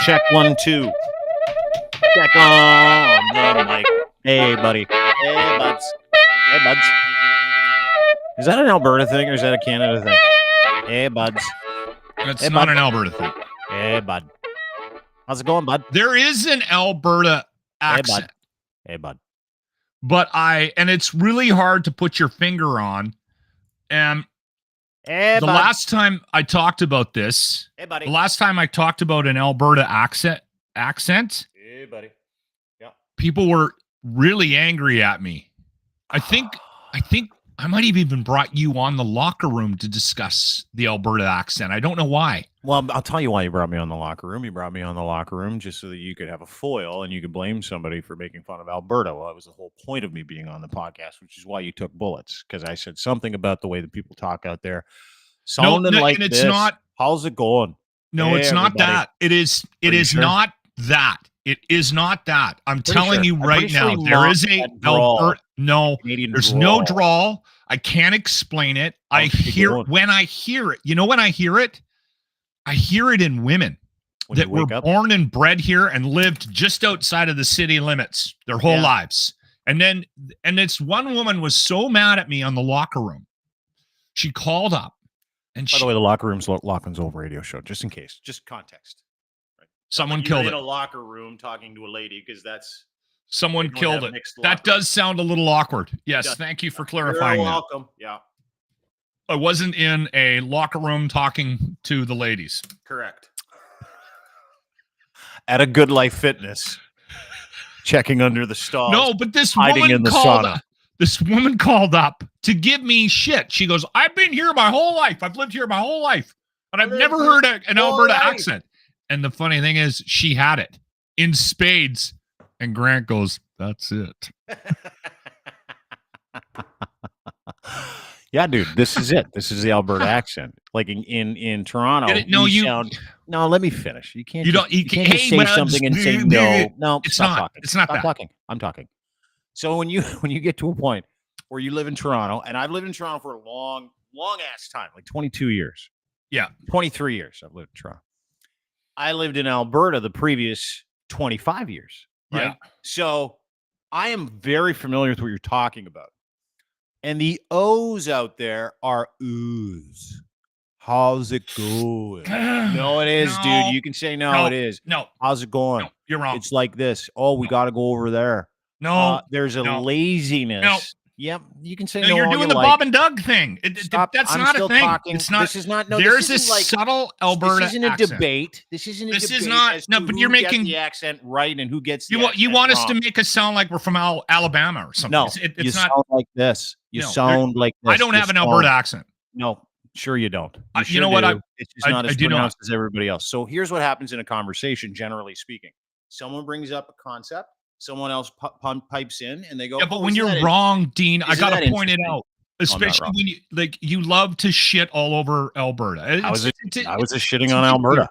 Check 1 2. Check on the mic. Hey, buddy. Hey, buds. Hey, buds. Is that an Alberta thing or is that a Canada thing? Hey, buds. It's Hey, not bud. an Alberta thing. Hey, bud. How's it going, bud? There is an Alberta accent. Hey, bud. But and it's really hard to put your finger on. And Hey, the bud. last time I talked about this, Hey, buddy. the last time I talked about an Alberta accent, Hey, buddy. Yeah. people were really angry at me. I think I might have even brought you on the locker room to discuss the Alberta accent. I don't know why. Well, I'll tell you why you brought me on the locker room. You brought me on the locker room just so that you could have a foil and you could blame somebody for making fun of Alberta. Well, that was the whole point of me being on the podcast, which is why you took bullets, because I said something about the way that people talk out there. Sounding like and it's this. not. How's it going? No, Hey, it's not everybody. that. It is sure? not that. It is not that. I'm telling you I'm right pretty sure now, he there mocked is a that drawl. Alberta. No, Canadian there's drawl. no drawl. I can't explain it. I How's it hear going? when I hear it. You know when I hear it? I hear it in women When that you were wake up. born and bred here and lived just outside of the city limits their whole Yeah. lives. And it's one woman was so mad at me on the locker room. She called up and By the way, the locker room's Lachlan's old radio show, just in case, just context. someone You're killed in it. a locker room talking to a lady because that's Someone they don't killed have it. mixed That locker does sound a little awkward. Yes, does. thank you for You're clarifying that. welcome. Yeah, I wasn't in a locker room talking to the ladies. correct. At a Good Life Fitness, checking under the stalls. No, but this hiding woman in the called sauna. up. This woman called up to give me shit. She goes, "I've been here my whole life. I've lived here my whole life, but I've never heard an whole Alberta life." accent." And the funny thing is, she had it in spades. And Grant goes, "That's it." Yeah, dude, this is it. This is the Alberta accent. Like in Toronto, Get it? No, we you- sound. No, let me finish. You can't. You just, don't- you can't can- just hey, say well, something and say no. No, It's stop not. talking. It's not Stop that. talking. I'm talking. So when you get to a point where you live in Toronto, and I've lived in Toronto for a long ass time, like 22 years. Yeah. 23 years I've lived in Toronto. I lived in Alberta the previous 25 years. Right? Yeah. So I am very familiar with what you're talking about. And the O's out there are oohs. How's it going? No, it is, No. dude. You can say no, No. it is. No, How's it going? no, you're wrong. It's like this. Oh, we got to go over there. No, There's a no. laziness. No. Yep, you can say no, no. you're all doing you the like. Bob and Doug thing. Stop. That's I'm not still a thing. talking. It's not. This is not. No, There's this this isn't like subtle Alberta This isn't a accent. debate. This isn't a This debate. is not- as no, to but who you're gets making- the accent right and who gets the You accent want us to wrong. make us sound like we're from Alabama or something? No, it's you not. sound like this. You No, sound like this. I don't You have an sound- Alberta accent. No, sure you don't. You sure know what? do. It's just not I as do not. pronounced as everybody else. So here's what happens in a conversation, generally speaking. Someone brings up a concept, someone else pipes in, and they go, Yeah, but "Oh, when isn't you're that wrong, Dean, I isn't got that to point it interesting?" out. not Especially wrong. when you love to shit all over Alberta. I was just shitting it's on weird. Alberta.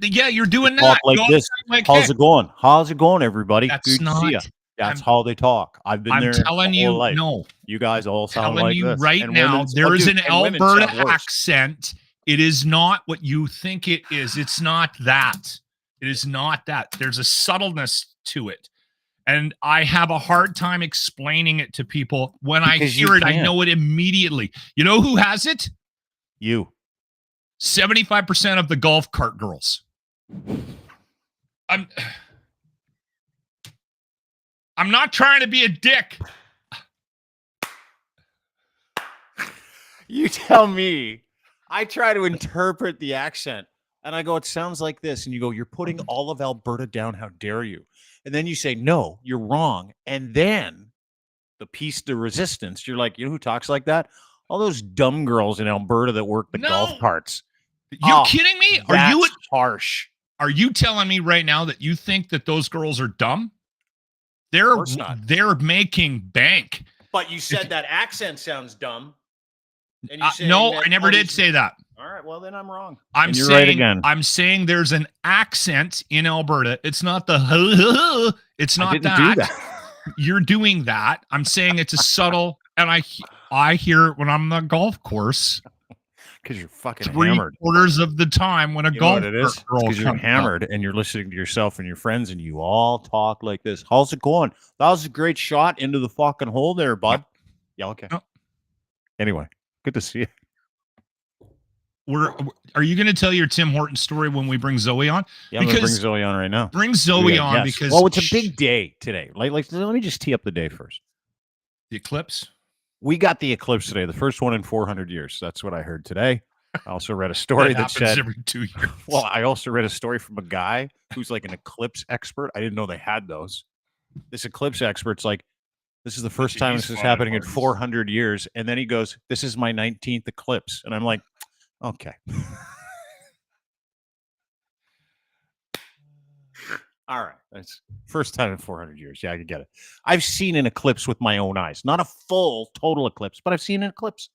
Yeah, you're doing Talk that. like Go this. outside like, How's hey, it going? How's it going, everybody? That's Good to see not- ya. That's I'm- how they talk. I've been I'm there. telling my you, whole life. no. You guys all sound Telling like you this. right And now, women's- there oh, is dude, an and women Alberta sound worse. accent. It is not what you think it is. It's not that. It is not that. There's a subtleness to it. And I have a hard time explaining it to people. When I Because you hear it, I can't. know it immediately. You know who has it? You. 75% of the golf cart girls. I'm not trying to be a dick. You tell me. I try to interpret the accent and I go, it sounds like this. And you go, you're putting all of Alberta down. How dare you? And then you say, no, you're wrong. And then the piece de resistance, you're like, you know who talks like that? All those dumb girls in Alberta that work the golf carts. You're kidding me? That's harsh? Are you telling me right now that you think that those girls are dumb? course not. They're making bank. But you said that accent sounds dumb. And you No, I never did say that. All right, well then I'm wrong. I'm And you're saying right again. I'm saying there's an accent in Alberta. It's not the it's I not didn't that. do that. you're doing that. I'm saying it's a subtle, and I hear it when I'm on the golf course. Because you're fucking hammered. 3/4 of the time when a You know golf what it is? girl Because you're comes up. hammered and you're listening to yourself and your friends, and you all talk like this. How's it going? That was a great shot into the fucking hole there, bud. Yeah, okay. No. Anyway, good to see you. Are you going to tell your Tim Hortons story when we bring Zoey on? Yeah, I'm going to bring Zoey on right now. Bring Zoey on because it's a big day today. Like, let me just tee up the day first. The eclipse. We got the eclipse today, the first one in 400 years. That's what I heard today. I also read a story that said every 2 years. Well, I also read a story from a guy who's like an eclipse expert. I didn't know they had those. This eclipse expert's like, this is the first time this is happening in 400 years. And then he goes, this is my 19th eclipse. And I'm like, okay. All right. That's first time in 400 years. Yeah, I can get it. I've seen an eclipse with my own eyes. Not a full total eclipse, but I've seen an eclipse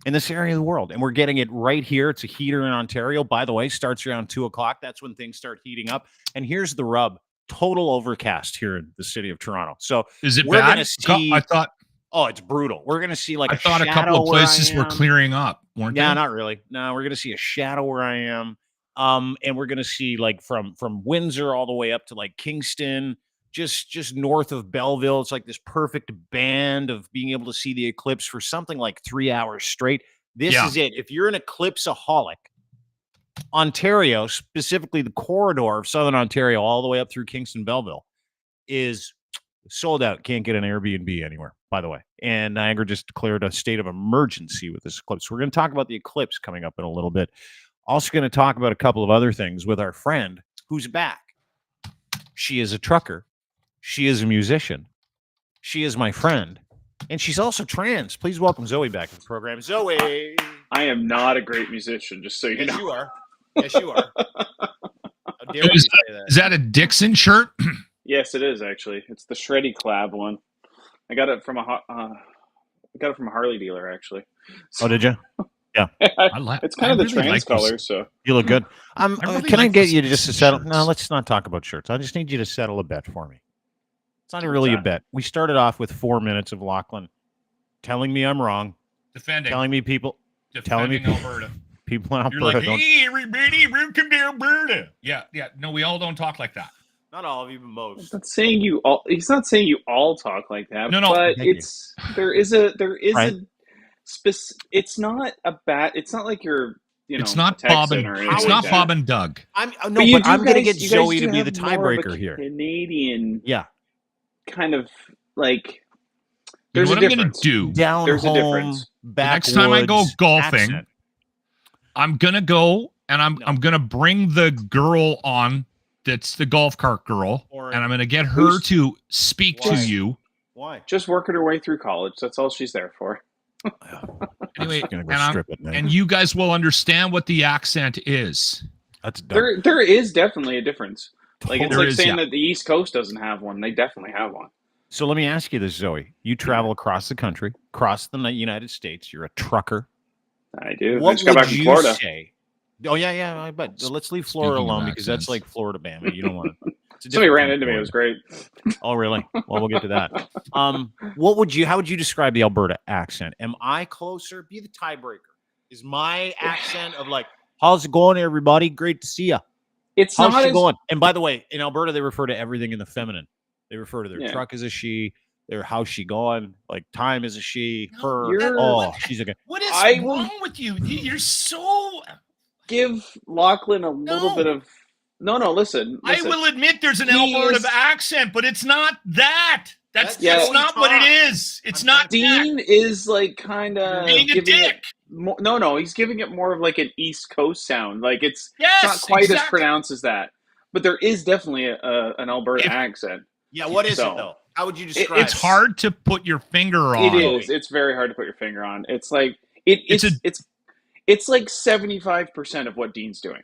in this area of the world. And we're getting it right here. It's a heater in Ontario. By the way, starts around 2 o'clock. That's when things start heating up. And here's the rub. Total overcast here in the city of Toronto. So is it we're bad? Gonna see, I thought. Oh, it's brutal. We're going to see like I thought a couple of places were clearing up, weren't they? Yeah, not really. No, we're going to see a shadow where I am. And we're going to see like from Windsor all the way up to like Kingston, just north of Belleville. It's like this perfect band of being able to see the eclipse for something like 3 hours straight. This is it. If you're an eclipseaholic, Ontario, specifically the corridor of Southern Ontario, all the way up through Kingston, Belleville, is sold out. Can't get an Airbnb anywhere, by the way. And Niagara just declared a state of emergency with this eclipse. We're going to talk about the eclipse coming up in a little bit. Also going to talk about a couple of other things with our friend who's back. She is a trucker. She is a musician. She is my friend. And she's also trans. Please welcome Zoey back to the program. Zoey. I am not a great musician, just so you know. You are. Yes, you are. How dare you say that? Is that a Dixon shirt? Yes, it is actually. It's the Shreddy Collab one. I got it from a Harley dealer actually. Oh, did you? Yeah. It's kind of the trans color, so you look good. Can I get you to just settle? shirts. No, let's not talk about shirts. I just need you to settle a bet for me. It's not really a bet. We started off with 4 minutes of Lochlin telling me I'm wrong, telling me Alberta. People in Alberta. You're like, hey, everybody, welcome to Alberta. Yeah. No, we all don't talk like that. Not all of you, but most. he's not saying you all talk like that. No, but there is Right. it's not a bad. It's not like you're. It's not Bob and Bob and Doug. I'm going to get Zoey to be the tiebreaker here. Canadian, yeah, kind of like. There's There's what a I'm going to do. Down There's home, a difference. Next time I go golfing, accent. I'm going to go and I'm going to bring the girl on. That's the golf cart girl, and I'm going to get her to speak to you. Why? Just working her way through college. That's all she's there for. Anyway, go and you guys will understand what the accent is. That's dumb. There is definitely a difference. Like it's There like is, saying that the East Coast doesn't have one. They definitely have one. So let me ask you this, Zoey. You travel across the country, across the United States. You're a trucker. I do. What I just got back would from you Florida. say? Oh yeah, I bet. Let's leave Florida Speaking of alone because that's accents. like Florida Bama. You don't want to. Somebody ran into me. It was great. Oh really? Well, we'll get to that. How would you describe the Alberta accent? Am I closer? Be the tiebreaker. Is my accent of like, how's it going, everybody? Great to see you. It's How's not she as, going? And by the way, in Alberta, they refer to everything in the feminine. They refer to their Yeah. truck as a she, their how's she going, like time as a she, No, her. She's a good. What is I will- wrong with you? You're so. give Lochlin a little bit of. No, listen. I will admit there's an He Alberta is- accent, but it's not that. That's Yeah. not what it is. It's I'm not Dean is like kind of being a dick. No, he's giving it more of like an East Coast sound. Like it's Yes, not quite as exactly. pronounced as that, but there is definitely an Alberta accent. Yeah, what is So, it though? How would you describe? It's hard to put your finger on. It is. It's very hard to put your finger on. It's like it's like 75% of what Dean's doing.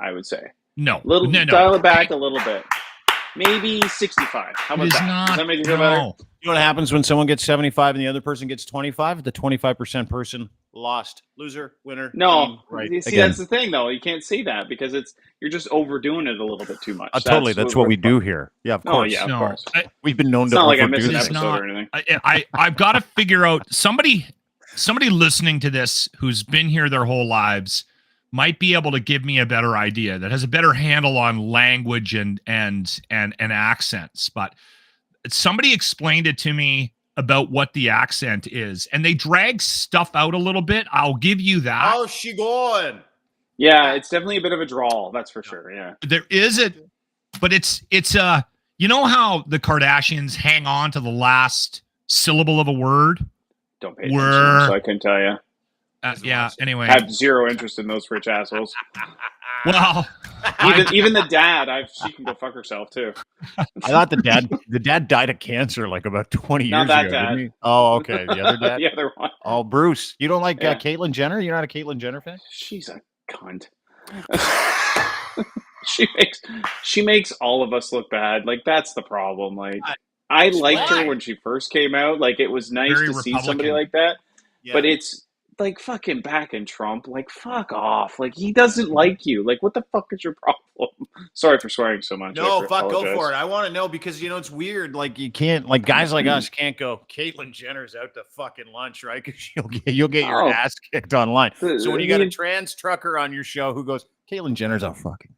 I would say. No, Dial it back a little bit. Maybe 65. How about It is that? not. Does that make you feel better? You know what happens when someone gets 75 and the other person gets 25? The 25% person lost. Loser, winner, No, team, right. you see, Again. that's the thing, though. You can't say that because you're just overdoing it a little bit too much. Totally. That's what we do here. Yeah, of course. Yeah, of No, course. We've been known It's to not like I overdo missed an that. It's episode not. or anything. I've got to figure out somebody listening to this who's been here their whole lives might be able to give me a better idea that has a better handle on language and accents. But somebody explained it to me about what the accent is, and they drag stuff out a little bit. I'll give you that. How's she going? Yeah, it's definitely a bit of a drawl, that's for sure. Yeah. There is it, but it's you know how the Kardashians hang on to the last syllable of a word? Don't pay attention, so I couldn't tell you. Yeah. Anyway, I have zero interest in those rich assholes. well, even the dad, she can go fuck herself too. I thought the dad died of cancer like about 20 years Not that ago, dad. didn't he? Oh, okay. The other dad? The other one. Oh, Bruce. You don't like Yeah. Caitlyn Jenner? You're not a Caitlyn Jenner fan? She's a cunt. she makes all of us look bad. Like, that's the problem. Like, I liked her when she first came out. Like, it was nice Very to see Republican. somebody like that. Yeah. But it's like fucking backing Trump. Like, fuck off. Like, he doesn't like you. Like, what the fuck is your problem? Sorry for swearing so much. No, fuck, go for it. I want to know because, it's weird. Like, you can't, like, guys like us can't go, Caitlyn Jenner's out to fucking lunch, right? Because you'll get your ass kicked online. So when you got a trans trucker on your show who goes, Caitlyn Jenner's a fucking,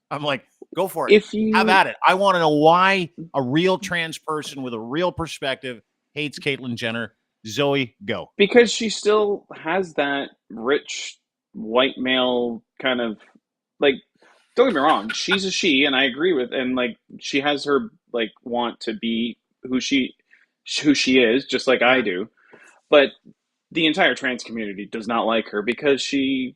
I'm like, go for it. Have at it. I want to know why a real trans person with a real perspective hates Caitlyn Jenner. Zoey, go. Because she still has that rich white male kind of, like, don't get me wrong, she's a she, and I agree with, and like she has her like want to be who she is, just like I do. But the entire trans community does not like her because she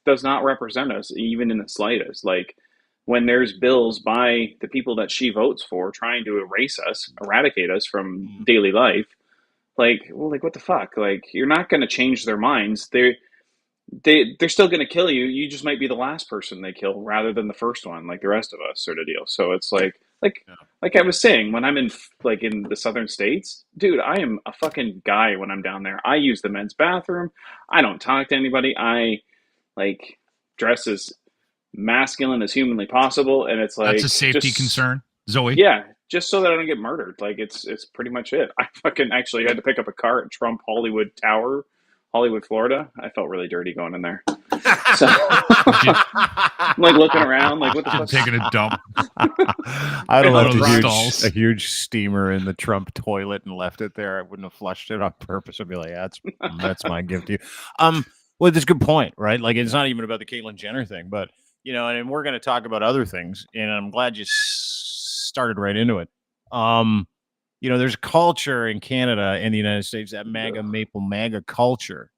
does not represent us even in the slightest. Like, when there's bills by the people that she votes for trying to eradicate us from daily life, like, well, like, what the fuck? Like, you're not going to change their minds. They're still going to kill you. You just might be the last person they kill rather than the first one, like the rest of us, sort of deal. So it's like I was saying, when I'm in the southern states, dude, I am a fucking guy when I'm down there. I use the men's bathroom. I don't talk to anybody. I like dress as masculine as humanly possible, and it's like that's a safety concern, Zoey. Yeah, just so that I don't get murdered. Like, it's pretty much it. I fucking actually had to pick up a car at Trump Hollywood Tower, Hollywood, Florida. I felt really dirty going in there. So I'm like looking around, like, what the fuck? Taking a dump. I'd have left stalls. a huge steamer in the Trump toilet and left it there. I wouldn't have flushed it on purpose. I'd be like, that's my gift to you. Well, that's a good point, right? Like, it's not even about the Caitlyn Jenner thing, but and we're going to talk about other things, and I'm glad you started right into it. There's a culture in Canada and the United States, that MAGA culture,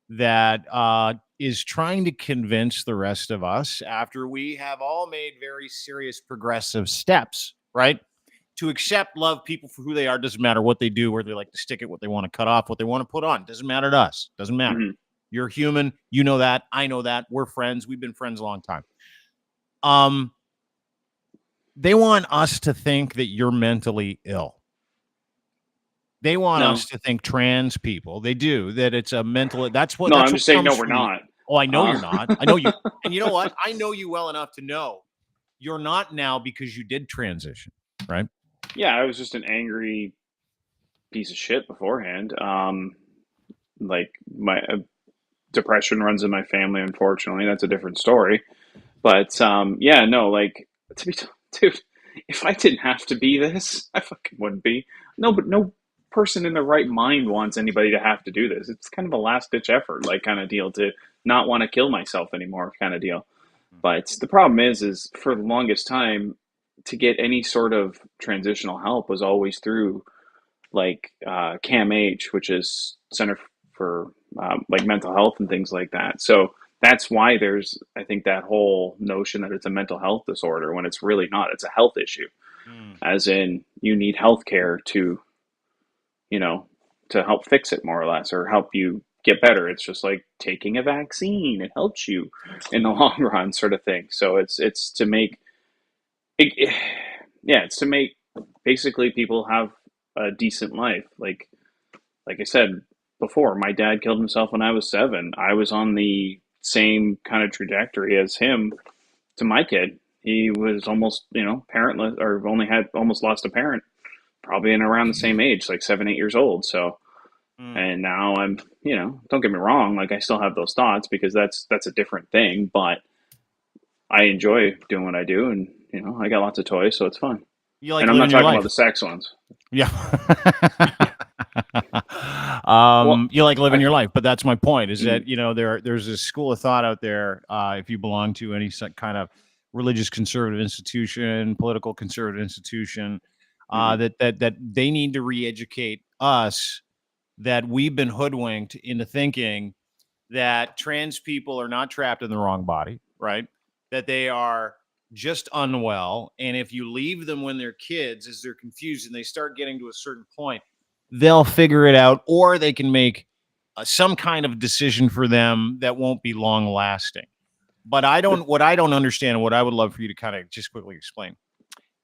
that is trying to convince the rest of us, after we have all made very serious progressive steps, right, to accept, love people for who they are. Doesn't matter what they do, where they like to stick it, what they want to cut off, what they want to put on. Doesn't matter to us. Doesn't matter. Mm-hmm. You're human. You know that. I know that. We're friends. We've been friends a long time. They want us to think that you're mentally ill. They want us to think trans people. They do, that it's a mental. That's what. No, that's I'm what just saying. No, we're from not. Oh, I know you're not. I know you. And you know what? I know you well enough to know you're not now because you did transition, right? Yeah, I was just an angry piece of shit beforehand. Like, my depression runs in my family. Unfortunately, that's a different story. But yeah, no, like, dude, if I didn't have to be this, I fucking wouldn't be. No, but no person in their right mind wants anybody to have to do this. It's kind of a last ditch effort, like, kind of deal, to not want to kill myself anymore, kind of deal. But the problem is for the longest time, to get any sort of transitional help was always through like CAMH, which is Center for like mental health and things like that. So that's why there's, I think, that whole notion that it's a mental health disorder when it's really not. It's a health issue, as in you need health care to help fix it, more or less, or help you get better. It's just like taking a vaccine. It helps you in the long run, sort of thing. So it's to make it's to make basically people have a decent life. Like I said before, my dad killed himself when I was 7. I was on the same kind of trajectory as him to my kid. He was almost, parentless, or only had almost lost a parent, probably in around the same age, like 7, 8 years old. So, and now I'm, don't get me wrong, like I still have those thoughts because that's a different thing, but I enjoy doing what I do, and I got lots of toys, so it's fun. You like And I'm not living your talking life. about the sex ones. Yeah. Well, You like living I, your life, but that's my point is that, there's a school of thought out there. If you belong to any kind of religious conservative institution, political conservative institution, that they need to re-educate us, that we've been hoodwinked into thinking that trans people are not trapped in the wrong body, right? That they are just unwell. And if you leave them when they're kids, as they're confused and they start getting to a certain point, they'll figure it out, or they can make some kind of decision for them that won't be long lasting. But what I don't understand, and what I would love for you to kind of just quickly explain,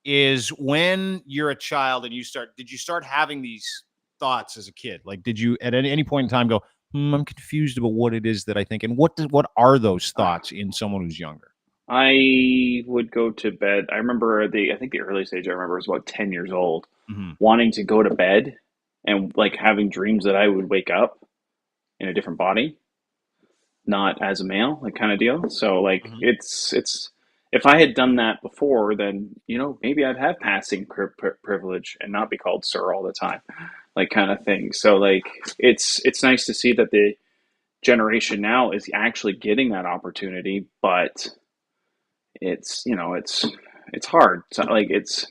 is when you're a child and did you start having these thoughts as a kid? Like, did you at any point in time go, I'm confused about what it is that I think, and what are those thoughts in someone who's younger? I would go to bed. I remember I think the earliest age I remember was about 10 years old, wanting to go to bed and like having dreams that I would wake up in a different body, not as a male, like kind of deal. So like it's if I had done that before, then maybe I'd have passing privilege and not be called sir all the time, like kind of thing. So like it's nice to see that the generation now is actually getting that opportunity, but it's it's hard. So like it's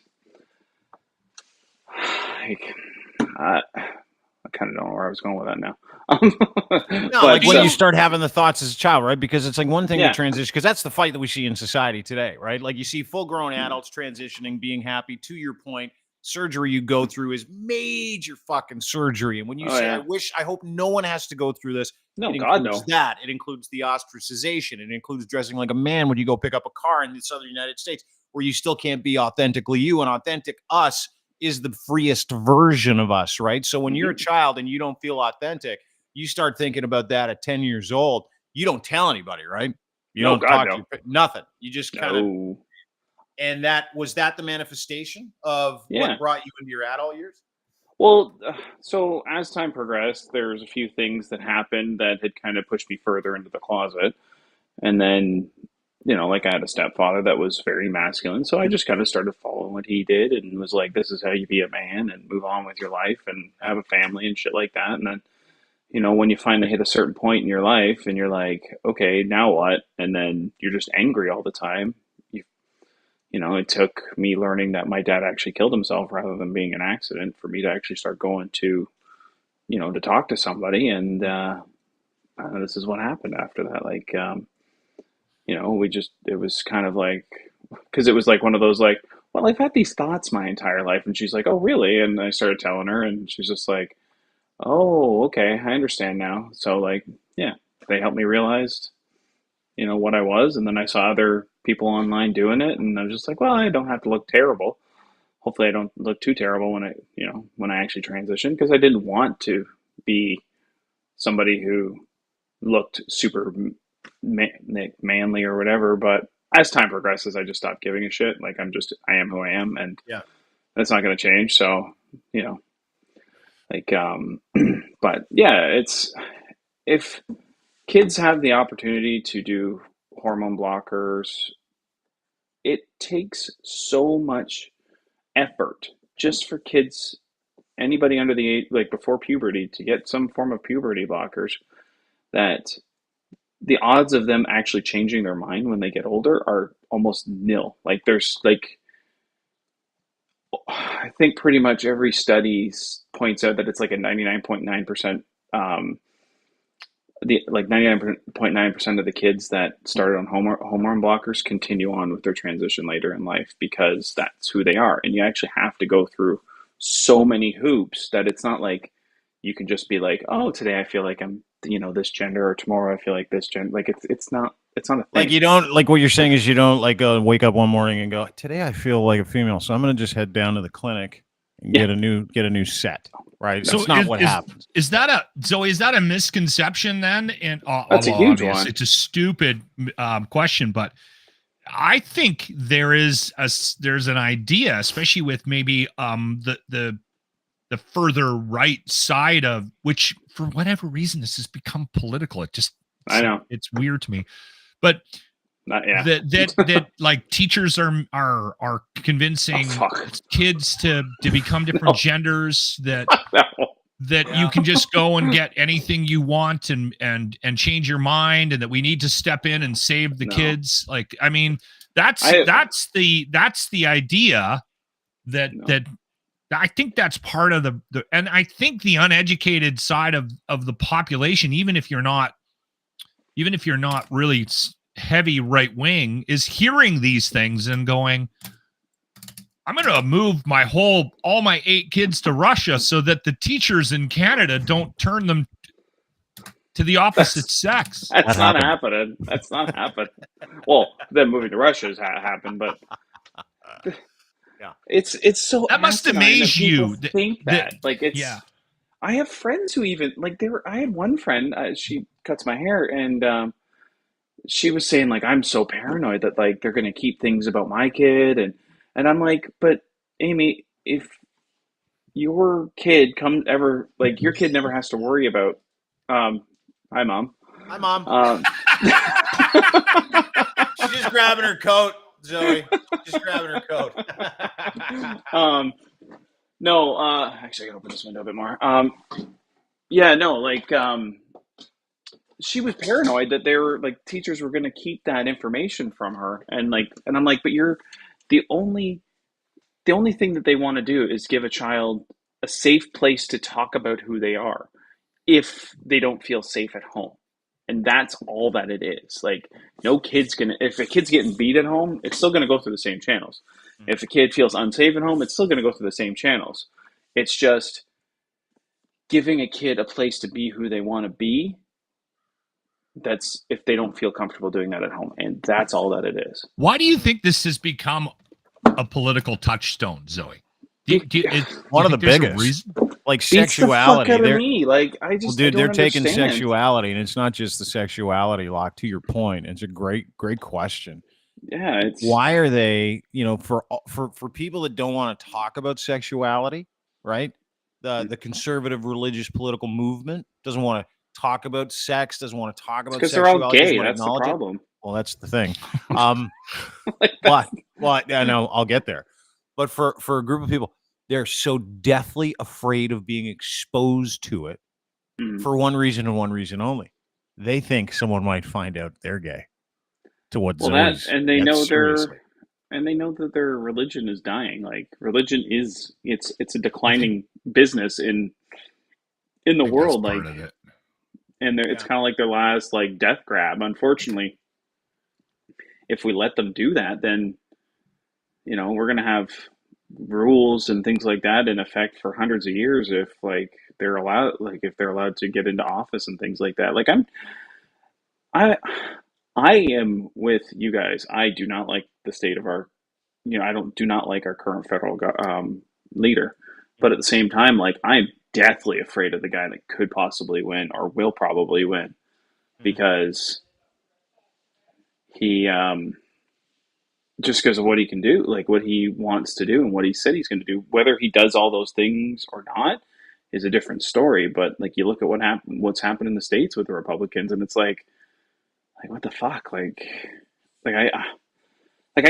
like I kind of don't know where I was going with that now. No, But like when you start having the thoughts as a child, right? Because it's like one thing to Yeah. transition, because that's the fight that we see in society today, right? Like you see full-grown adults transitioning, being happy. To your point, surgery you go through is major fucking surgery. And when you Oh, say, yeah. I hope no one has to go through this, No, it God, includes no. that. It includes the ostracization. It includes dressing like a man when you go pick up a car in the southern United States, where you still can't be authentically you. And authentic us is the freest version of us, right? So when you're a child and you don't feel authentic, you start thinking about that at 10 years old. You don't tell anybody, right? You No, don't God, talk no. to nothing. You just kind of, No. and that was that the manifestation of Yeah. what brought you into your adult years? Well, so as time progressed, there's a few things that happened that had kind of pushed me further into the closet. And then, like I had a stepfather that was very masculine. So I just kind of started following what he did and was like, this is how you be a man and move on with your life and have a family and shit like that. And then, when you finally hit a certain point in your life and you're like, okay, now what? And then you're just angry all the time. It took me learning that my dad actually killed himself rather than being an accident for me to actually start going to, to talk to somebody. And this is what happened after that. Like, it was kind of like, because it was like one of those, like, well, I've had these thoughts my entire life. And she's like, oh, really? And I started telling her, and she's just like, oh, okay, I understand now. So, like, yeah, they helped me realize, what I was. And then I saw other people online doing it. And I was just like, well, I don't have to look terrible. Hopefully I don't look too terrible when I actually transition, because I didn't want to be somebody who looked super manly or whatever. But as time progresses, I just stopped giving a shit. Like I am who I am, and Yeah. that's not going to change. So, like, but yeah, it's, if kids have the opportunity to do hormone blockers, it takes so much effort just for kids, anybody under the age, like before puberty, to get some form of puberty blockers, that the odds of them actually changing their mind when they get older are almost nil. Like there's like, I think pretty much every study points out that it's like a 99.9%, the like 99.9% of the kids that started on hormone blockers continue on with their transition later in life, because that's who they are. And you actually have to go through so many hoops that it's not like you can just be like, oh, today I feel like I'm, this gender, or tomorrow I feel like this gender. Like it's not a thing. Like you don't, like what you're saying is you don't like wake up one morning and go, today I feel like a female, so I'm going to just head down to the clinic and get a new set. Right. So That's not what happens. Is that a misconception then? And That's a huge obvious, one. it's a stupid question, but I think there's an idea, especially with maybe the further right side of which, for whatever reason, this has become political. I know it's weird to me, but that like teachers are convincing kids to become different genders, that you can just go and get anything you want and change your mind, and that we need to step in and save the kids. Like, I mean, that's the idea that I think that's part of the and I think the uneducated side of the population, even if you're not really heavy right wing, is hearing these things and going, I'm going to move all my 8 kids to Russia so that the teachers in Canada don't turn them to the opposite sex. That's not happening. That's not happening. Well, them moving to Russia has happened, but it's so that must amaze you. Think that like it's. Yeah. I have friends who even like I had one friend. She cuts my hair, and she was saying like, I'm so paranoid that like they're going to keep things about my kid, and I'm like, but Amy, if your kid your kid never has to worry about. Hi, Mom. Hi, Mom. She's just grabbing her coat, Zoe. Just grabbing her coat. No, actually, I gotta open this window a bit more. She was paranoid that they were like teachers were going to keep that information from her, and I'm like, but you're the only thing that they want to do is give a child a safe place to talk about who they are if they don't feel safe at home. And that's all that it is. Like, no kid's if a kid's getting beat at home, it's still gonna go through the same channels. If a kid feels unsafe at home, it's still gonna go through the same channels. It's just giving a kid a place to be who they want to be. That's if they don't feel comfortable doing that at home, and that's all that it is. Why do you think this has become a political touchstone, Zoe? One of the biggest reason? Like sexuality. The fuck out of me. Like, I just, well, dude, they're taking sexuality, and it's not just the sexuality. Locke, to your point, it's a great question. Yeah, why are they? For people that don't want to talk about sexuality, right? The conservative religious political movement doesn't want to talk about sex. Doesn't want to talk about sexuality. Because they're all gay. That's the problem. Well, that's the thing. But yeah, no, I'll get there. But for a group of people, they're so deathly afraid of being exposed to it for one reason and one reason only. They think someone might find out they're gay. To what? And they know that their religion is dying. Like, religion is it's a declining business in the world. Like, and it's kind of like their last like death grab. Unfortunately, if we let them do that, then we're gonna have rules and things like that in effect for hundreds of years if they're allowed to get into office and things like that. Like, I am with you guys. I do not like the state of our I do not like our current federal leader, but at the same time, like, I'm deathly afraid of the guy that could possibly win or will probably win, because he just because of what he can do, like what he wants to do and what he said he's going to do. Whether he does all those things or not is a different story. But like, you look at what's happened in the States with the Republicans, and it's like what the fuck? I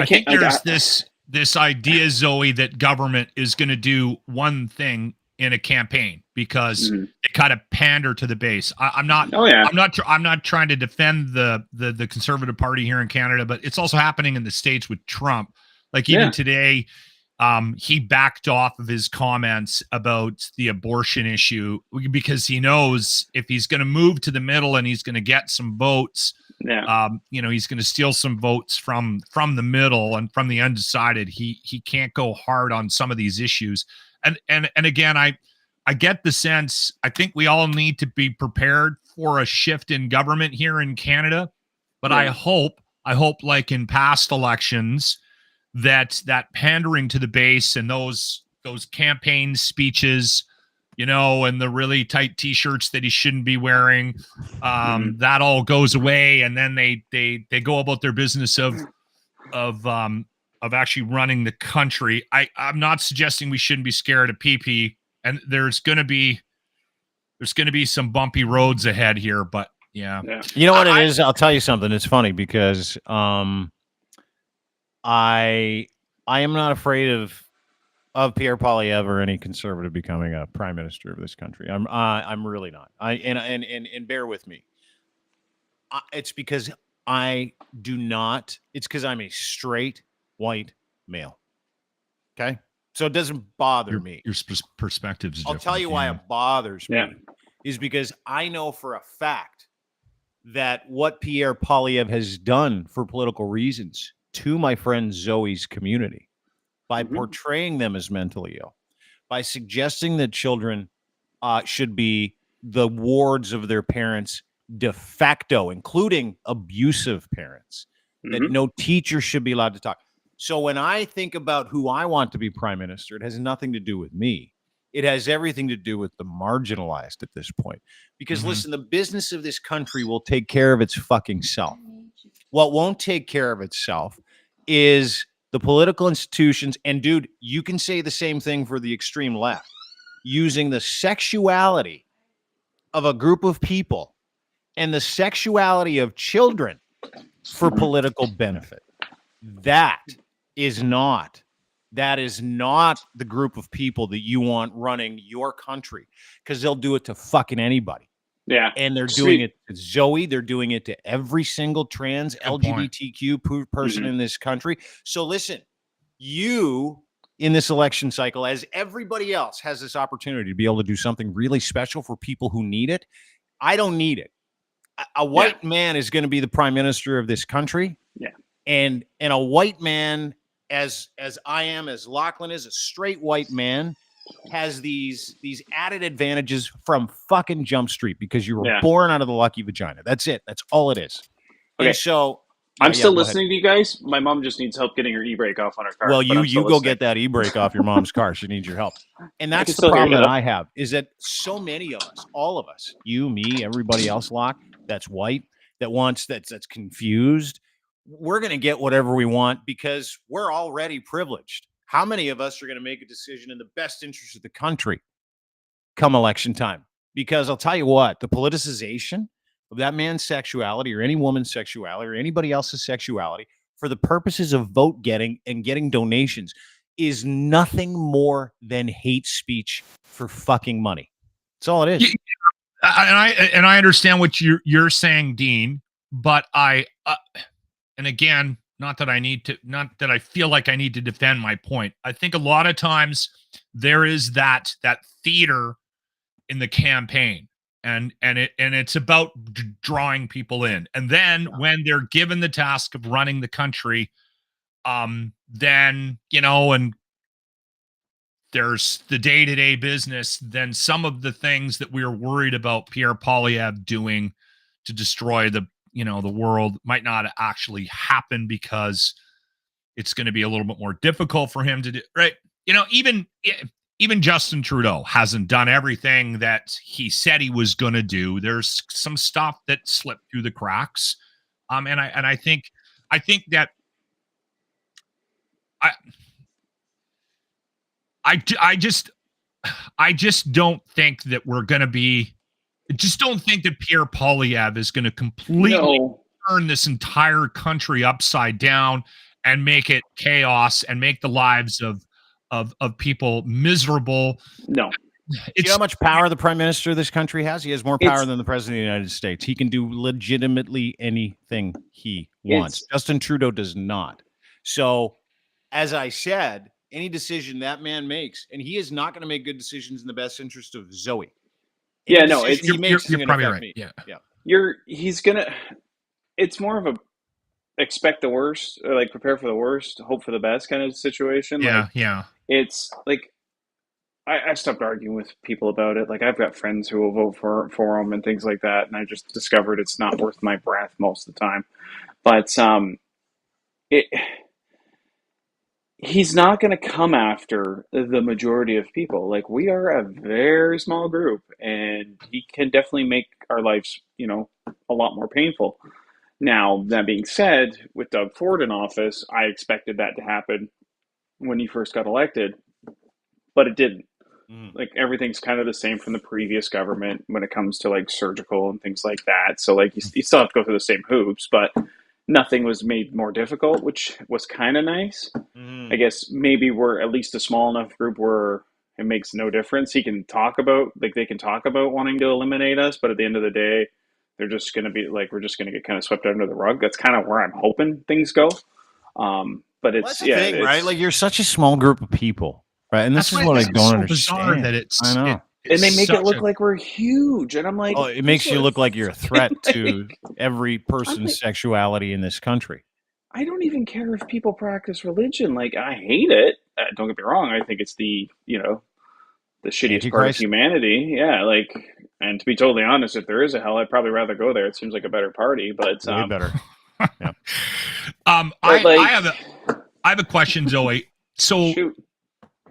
think there's this idea, Zoe, that government is going to do one thing in a campaign because they kind of pander to the base. I'm not trying to defend the Conservative Party here in Canada, but it's also happening in the States with Trump. Like, even today, he backed off of his comments about the abortion issue because he knows if he's going to move to the middle and he's going to get some votes, he's going to steal some votes from the middle and from the undecided. He can't go hard on some of these issues. And again, I get the sense, I think we all need to be prepared for a shift in government here in Canada, but I hope like in past elections, that pandering to the base and those those campaign speeches, and the really tight t-shirts that he shouldn't be wearing. That all goes away, and then they go about their business of actually running the country. I'm not suggesting we shouldn't be scared of PP, and there's gonna be some bumpy roads ahead here, but yeah. You know what it is? I'll tell you something. It's funny because I am not afraid of Pierre Poilievre or any conservative becoming a prime minister of this country. I'm really not. And bear with me. It's because I do not. It's because I'm a straight white male. Okay, so it doesn't bother me. Your perspectives. I'll tell you why it bothers me is because I know for a fact that what Pierre Poilievre has done for political reasons to my friend Zoey's community by portraying them as mentally ill, by suggesting that children should be the wards of their parents de facto, including abusive parents, that no teacher should be allowed to talk. So when I think about who I want to be prime minister, it has nothing to do with me. It has everything to do with the marginalized at this point. Because listen, the business of this country will take care of its fucking self. What won't take care of itself is the political institutions. And dude, you can say the same thing for the extreme left, using the sexuality of a group of people and the sexuality of children for political benefit. That is not the group of people that you want running your country, because they'll do it to fucking anybody. Yeah. And they're doing it to Zoey. They're doing it to every single trans LGBTQ person in this country. So listen, you in this election cycle, as everybody else has this opportunity to be able to do something really special for people who need it. I don't need it. A white man is going to be the prime minister of this country. Yeah. And a white man, as I am, as Lochlin is, a straight white man, has these added advantages from fucking Jump Street because you were born out of the lucky vagina. That's it. That's all it is. Okay. And so I'm still listening to you guys. My mom just needs help getting her e-brake off on her car. Well, you go get that e-brake off your mom's car. She needs your help. And that's the problem that I have, is that so many of us, all of us, you, me, everybody else, Locke, that's white, that's confused, we're going to get whatever we want because we're already privileged. How many of us are going to make a decision in the best interest of the country come election time? Because I'll tell you what, the politicization of that man's sexuality or any woman's sexuality or anybody else's sexuality for the purposes of vote getting and getting donations is nothing more than hate speech for fucking money. That's all it is. And I understand what you're saying, Dean, but and again, not that I feel like I need to defend my point. I think a lot of times there is that theater in the campaign, and it's about drawing people in. And then when they're given the task of running the country, then, and there's the day-to-day business, then some of the things that we are worried about Pierre Poilievre doing to destroy the world might not actually happen because it's going to be a little bit more difficult for him to do, right? Even Justin Trudeau hasn't done everything that he said he was going to do. There's some stuff that slipped through the cracks. And I think that I just don't think that we're going to be, I just don't think that Pierre Poilievre is going to completely turn this entire country upside down and make it chaos and make the lives of people miserable. No. Do you know how much power the prime minister of this country has? He has more power than the president of the United States. He can do legitimately anything he wants. Justin Trudeau does not. So, as I said, any decision that man makes, and he is not going to make good decisions in the best interest of Zoey. Yeah, no, you're probably right. Me. Yeah. It's more of a expect the worst, or like prepare for the worst, hope for the best kind of situation. Yeah. It's like I stopped arguing with people about it. Like, I've got friends who will vote for him and things like that, and I just discovered it's not worth my breath most of the time. But he's not going to come after the majority of people. Like, we are a very small group, and he can definitely make our lives, a lot more painful. Now, that being said, with Doug Ford in office, I expected that to happen when he first got elected, but it didn't. Mm. Like, everything's kind of the same from the previous government when it comes to like surgical and things like that. So like you still have to go through the same hoops, but nothing was made more difficult, which was kind of nice. I Mm. guess maybe we're at least a small enough group where it makes no difference. He can talk about, like, they can talk about wanting to eliminate us, but at the end of the day, they're just going to be like, we're just going to get kind of swept under the rug. That's kind of where I'm hoping things go. But Well, it's, that's the yeah, thing, right? it's, Like, you're such a small group of people, right? And this That's is why what I this is don't so bizarre understand. that I know. and they it's make it such look a like we're huge. And I'm like, Oh, it makes people you are, look like you're a threat to like, every I'm person's like, sexuality in this country. I don't even care if people practice religion. Like, I hate it. Don't get me wrong. I think it's the shittiest part of Antichrist? humanity. Yeah, like, and to be totally honest, if there is a hell, I'd probably rather go there. It seems like a better party, Way better. Yeah. but I like, have a question, Zoe. So shoot,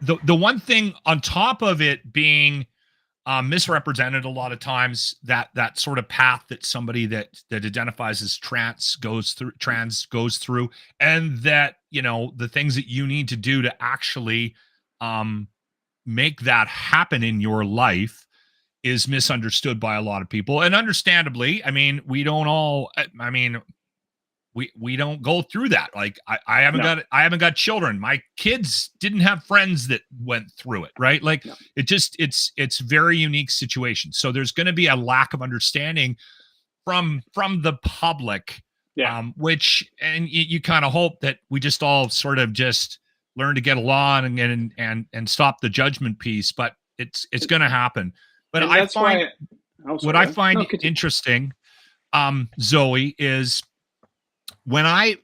the one thing on top of it being misrepresented a lot of times, that sort of path that somebody that identifies as trans goes through, and that the things that you need to do to actually um, make that happen in your life is misunderstood by a lot of people, and understandably. I mean, we don't all. I mean, we don't go through that. Like, I haven't no, got children. My kids didn't have friends that went through it, right? Like, no, it's very unique situation. So there's going to be a lack of understanding from the public, yeah, which, and you kind of hope that we just all sort of just learn to get along and stop the judgment piece, but it's going to happen. But and I that's find why. Oh, what I sorry. No, find continue. interesting, Zoe, is when I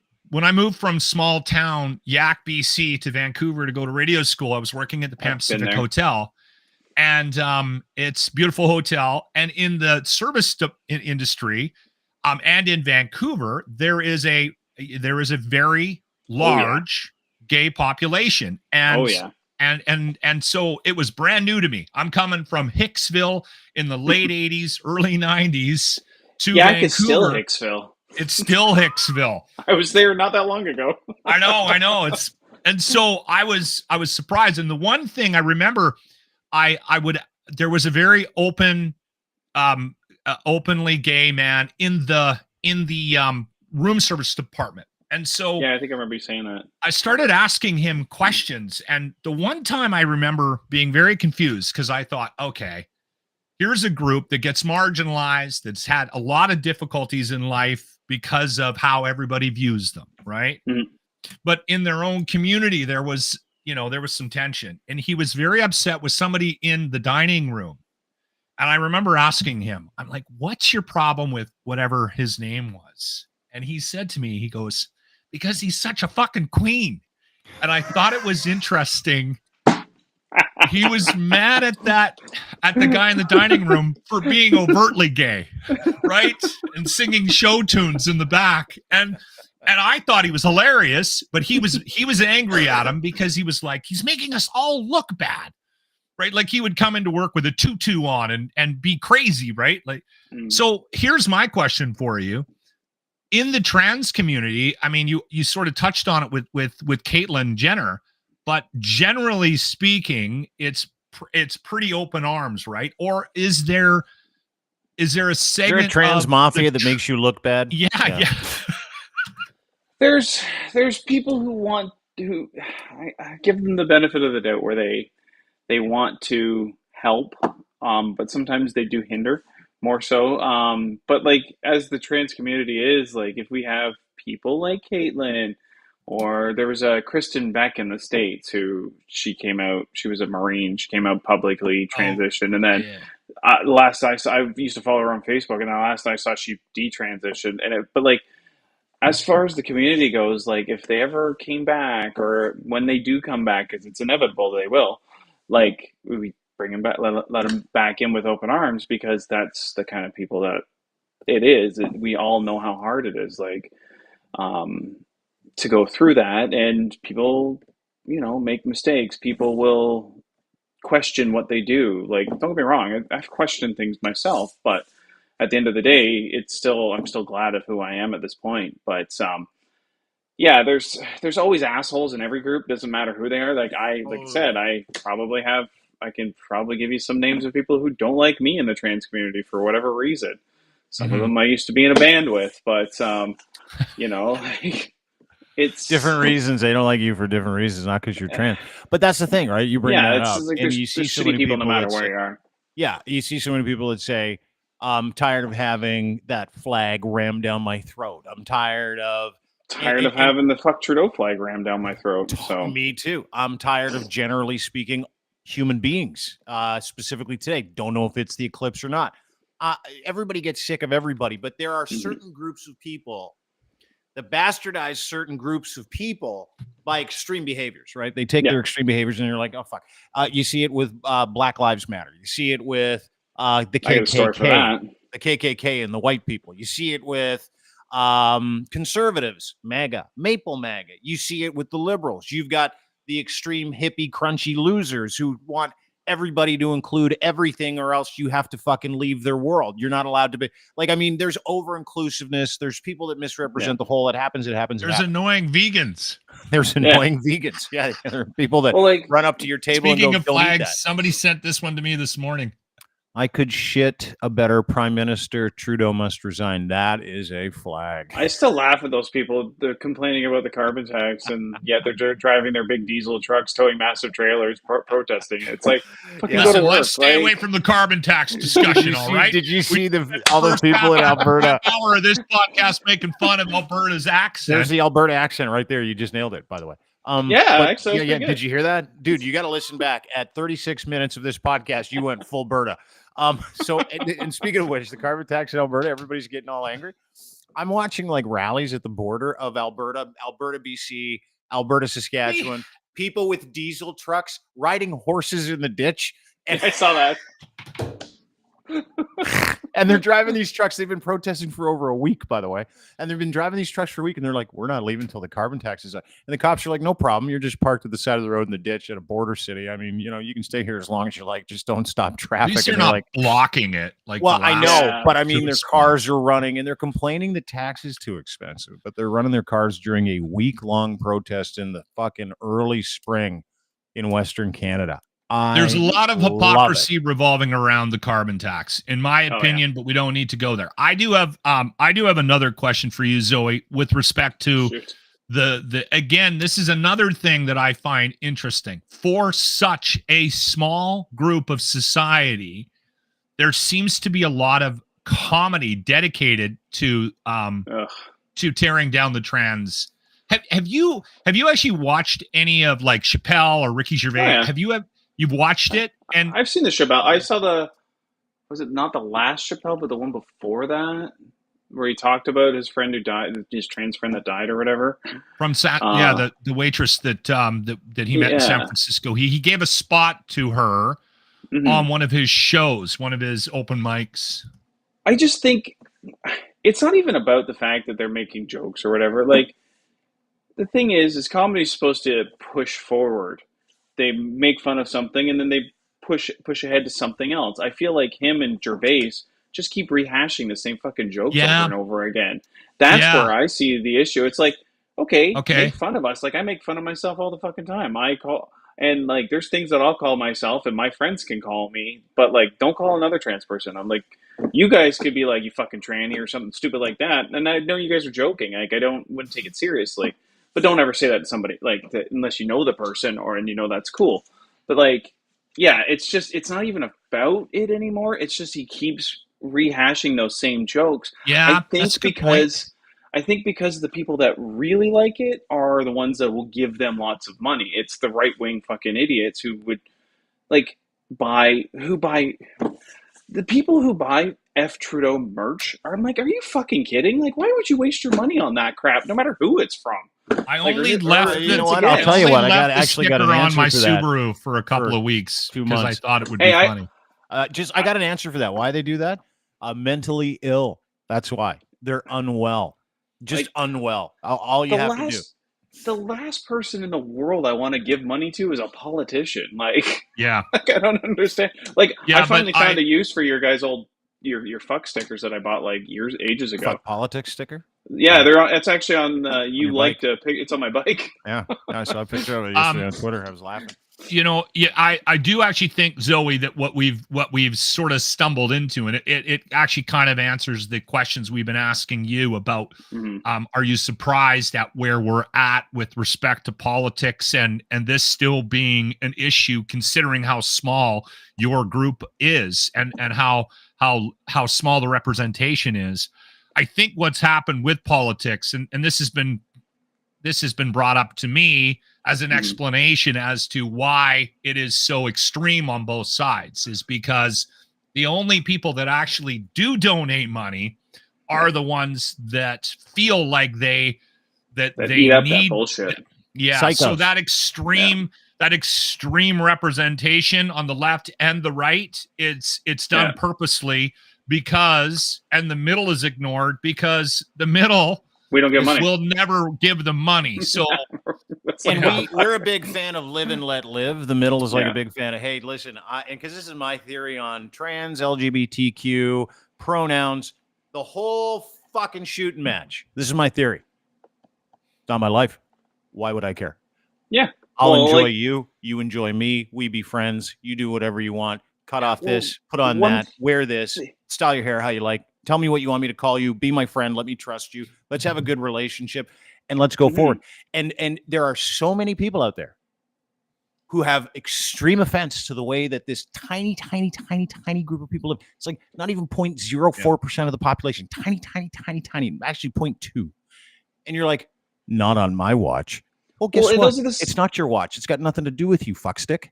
moved from small town Yak, BC to Vancouver to go to radio school. I was working at the Pan I've been Pacific there. Hotel, and it's a beautiful hotel. And in the service industry, and in Vancouver, there is a very Oh yeah. large gay population, Oh and yeah. and so it was brand new to me. I'm coming from Hicksville in the late '80s, early '90s to Yak is still Vancouver. Hicksville. It's still Hicksville. I was there not that long ago. I know. And so I was surprised. And the one thing I remember, I would there was a very openly gay man in the room service department. And so Yeah, I think I remember you saying that. I started asking him questions. And the one time I remember being very confused because I thought, okay, here's a group that gets marginalized, that's had a lot of difficulties in life because of how everybody views them, right? Mhm. But in their own community, there was some tension. And he was very upset with somebody in the dining room. And I remember asking him, I'm like, what's your problem with whatever his name was? And he said to me, he goes, because he's such a fucking queen. And I thought it was interesting. He was mad at the guy in the dining room for being overtly gay, right? And singing show tunes in the back. And I thought he was hilarious, but he was angry at him because he was like, he's making us all look bad, right? Like, he would come into work with a tutu on and be crazy, right? Like, so here's my question for you. In the trans community, I mean, you sort of touched on it with Caitlyn Jenner, but generally speaking, it's pretty open arms, right? Or is there a Is there a segment trans of mafia that makes you look bad? yeah. There's people I give them the benefit of the doubt where they want to help, but sometimes they do hinder more so. But like, as the trans community is, like, if we have people like Caitlyn, or there was a Kristen Beck in the States who she was a Marine, she came out publicly, Oh, transitioned, and then yeah. last I saw, I used to follow her on Facebook, and the last I saw, she detransitioned, but like, as far as the community goes, like, if they ever came back, or when they do come back, because it's inevitable they will, like, we bring them back, let them back in with open arms, because that's the kind of people that it is. We all know how hard it is, like, um, to go through that, and people make mistakes. People will question what they do. Like, don't get me wrong, I've questioned things myself, but at the end of the day, I'm still glad of who I am at this point. But yeah, there's always assholes in every group. Doesn't matter who they are. Like I said, I can probably give you some names of people who don't like me in the trans community for whatever reason. Some of them I used to be in a band with, but it's different reasons. They don't like you for different reasons, not because you're trans. But that's the thing, right? You bring that it's up, just like and there's you see so shitty many people no matter that where say, you are. yeah, you see so many people that say, I'm tired of having that flag rammed down my throat. I'm tired of Having the fuck Trudeau flag rammed down my throat. So me too. I'm tired of generally speaking human beings, specifically today. Don't know if it's the eclipse or not. Everybody gets sick of everybody, but there are certain groups of people that bastardize certain groups of people by extreme behaviors, right? They take their extreme behaviors and you're like, oh, fuck. You see it with Black Lives Matter. You see it with the KKK, the KKK and the white people. You see it with conservatives, MAGA, Maple MAGA. You see it with the liberals. You've got the extreme hippie crunchy losers who want everybody to include everything or else you have to fucking leave their world. You're not allowed to be like, I mean, there's over inclusiveness. There's people that misrepresent the whole. It happens. There's annoying vegans. There's annoying vegans. Yeah. There are people that run up to your table speaking and go, of flags, somebody sent this one to me this morning. I could shit a better prime minister. Trudeau must resign. That is a flag. I still laugh at those people. They're complaining about the carbon tax, and yet they're driving their big diesel trucks, towing massive trailers, protesting. It's like, fucking go to work. Let's stay away from the carbon tax discussion, all right? Did you see all those people in Alberta? Hour of this podcast making fun of Alberta's accent. There's the Alberta accent right there. You just nailed it, by the way. Did you hear that? Dude, you got to listen back. At 36 minutes of this podcast, you went full Berta. And speaking of which, the carbon tax in Alberta, everybody's getting all angry. I'm watching like rallies at the border of Alberta, BC, Alberta, Saskatchewan, people with diesel trucks riding horses in the ditch. And I saw that. And they're driving these trucks. They've been protesting for over a week, by the way. And they've been driving these trucks for a week. And they're like, we're not leaving until the carbon tax is up. And the cops are like, no problem. You're just parked at the side of the road in the ditch at a border city. I mean, you can stay here as long as you like. Just don't stop traffic. At least you're not blocking it. I know, but I mean, their cars are running and they're complaining the tax is too expensive. But they're running their cars during a week-long protest in the fucking early spring in Western Canada. There's a lot of hypocrisy revolving around the carbon tax, in my opinion, but we don't need to go there. I do have another question for you, Zoey, with respect to again, this is another thing that I find interesting. For such a small group of society, there seems to be a lot of comedy dedicated to tearing down the trans. Have you actually watched any of like Chappelle or Ricky Gervais? You've watched it? And I've seen the Chappelle. I saw was it not the last Chappelle, but the one before that, where he talked about his friend who died, his trans friend that died or whatever. From the waitress that he met in San Francisco. He gave a spot to her on one of his shows, one of his open mics. I just think it's not even about the fact that they're making jokes or whatever. Like, the thing is comedy is supposed to push forward. They make fun of something and then they push ahead to something else. I feel like him and Gervais just keep rehashing the same fucking jokes over and over again. That's where I see the issue. It's like, okay, make fun of us. Like, I make fun of myself all the fucking time. And like, there's things that I'll call myself and my friends can call me, but like, don't call another trans person. I'm like, you guys could be like, you fucking tranny or something stupid like that. And I know you guys are joking. Like, wouldn't take it seriously. But don't ever say that to somebody, unless you know the person and that's cool. But it's not even about it anymore. It's just he keeps rehashing those same jokes. Yeah, that's because the people that really like it are the ones that will give them lots of money. It's the right-wing fucking idiots who would buy the people who buy F Trudeau merch. I'm like, are you fucking kidding? Like, why would you waste your money on that crap, no matter who it's from? I only left. You know what? I'll tell you what. I got an answer on my Subaru for a couple of weeks because I thought it would be funny. I got an answer for that. Why they do that? Mentally ill. That's why they're unwell. Just unwell. All you have to do. the last person in the world I want to give money to is a politician. Like, Yeah. like I don't understand. Like, Yeah, I finally but found a use for your guys' old your fuck stickers that I bought like ages ago. Fuck politics sticker. Yeah, they're on. It's actually on. You your like bike. to pick? It's on my bike. Yeah, I saw a picture of it yesterday on Twitter. I was laughing. You know, yeah, I do actually think, Zoe, that what we've sort of stumbled into, and it actually kind of answers the questions we've been asking you about. Are you surprised at where we're at with respect to politics and this still being an issue, considering how small your group is and how small the representation is? I think what's happened with politics, and this has been brought up to me as an explanation as to why it is so extreme on both sides, is because the only people that actually do donate money are the ones that feel like they eat up need that bullshit. Yeah. Psychos. So that extreme representation on the left and the right, it's done purposely, because, and the middle is ignored because the middle we don't get money. Will never give them money. So, and we're a big fan of live and let live. The middle is like a big fan of, hey, listen, and because this is my theory on trans, LGBTQ, pronouns, the whole fucking shooting match. This is my theory. It's not my life. Why would I care? Yeah. I'll enjoy you. You enjoy me. We be friends. You do whatever you want. Cut off this. Put on that. Wear this. Style your hair how you like. Tell me what you want me to call you. Be my friend. Let me trust you. Let's have a good relationship, and let's go forward. And there are so many people out there who have extreme offense to the way that this tiny group of people live. It's like not even 0.04% of the population. Tiny. Actually 0.2. And you're like, not on my watch. Well, guess what? It's not your watch. It's got nothing to do with you, fuckstick.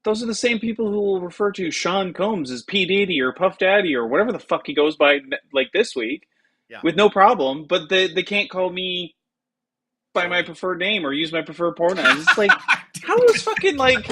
Those are the same people who will refer to Sean Combs as P. Diddy or Puff Daddy or whatever the fuck he goes by, like this week, with no problem. But they can't call me by my preferred name or use my preferred pronouns. It's like, how is fucking like,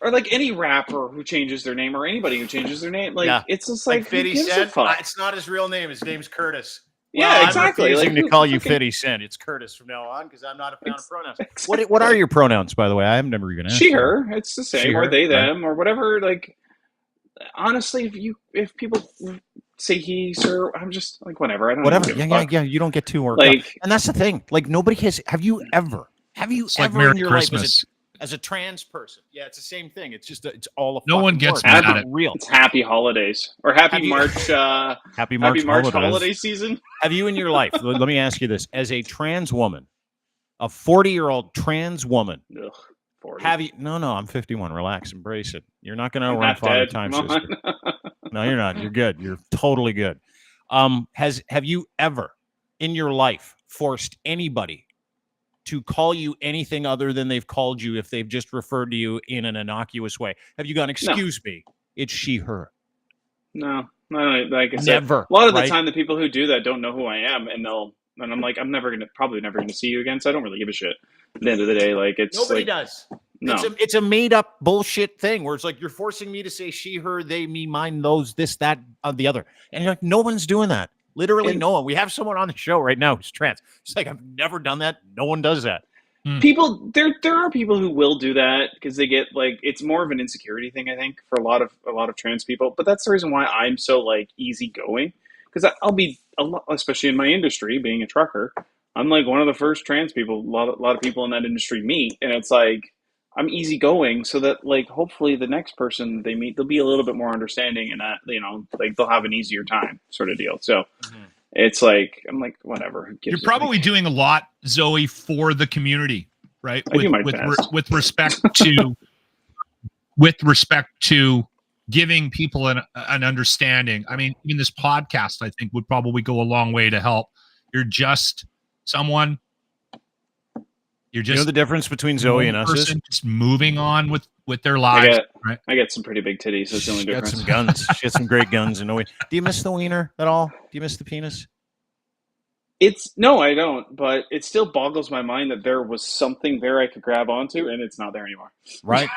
or like any rapper who changes their name or anybody who changes their name, like it's just like 50 Cent. It's not his real name. His name's Curtis. Yeah, exactly. I'm refusing to call you 50 Cent. It's Curtis from now on because I'm not a fan of pronouns. Exactly. What are your pronouns, by the way? I've never even asked. She, her. It's the same. She, or her, they, them, or whatever. Like, honestly, if people say he, sir, I'm just like, whatever. I don't. Whatever. Yeah. You don't get too worked up. And that's the thing. Like, nobody has. Have you ever in your life as a trans person? Yeah, it's the same thing. It's just it's all a no one gets mad at it. Real. It's happy holidays or happy March. Happy March holiday season. Have you in your life? Let me ask you this: as a trans woman, a 40-year-old trans woman, 40. have you? No, I'm 51. Relax, embrace it. You're not going to run Father Time, sister. No, you're not. You're good. You're totally good. Have you ever in your life forced anybody to call you anything other than they've called you if they've just referred to you in an innocuous way? Have you gone, excuse me, it's she, her? No, like I said, never. A lot of the time, the people who do that don't know who I am, and I'm like, I'm probably never gonna see you again, so I don't really give a shit. At the end of the day, like nobody does. No, it's a made up bullshit thing where it's like you're forcing me to say she, her, they, me, mine, those, this, that, the other, and you're like, no one's doing that. Literally no one. We have someone on the show right now who's trans. It's like, I've never done that. No one does that. People, there are people who will do that because they get like, it's more of an insecurity thing, I think, for a lot of trans people. But that's the reason why I'm so like easygoing, because I'll be a lot, especially in my industry, being a trucker. I'm like one of the first trans people a lot of people in that industry meet, and it's like I'm easygoing, so that like hopefully the next person they meet, they'll be a little bit more understanding, and that like they'll have an easier time, sort of deal. So it's like I'm like whatever. You're probably doing a lot, Zoe, for the community, right? I do my best. With respect to giving people an understanding. I mean, even this podcast, I think, would probably go a long way to help. You're just someone. You're just, you know the difference between Zoe and us is just moving on with their lives. I get some pretty big titties. So that's the only difference. Got some guns. She has some great guns. And do you miss the wiener at all? Do you miss the penis? No, I don't. But it still boggles my mind that there was something there I could grab onto, and it's not there anymore. Right.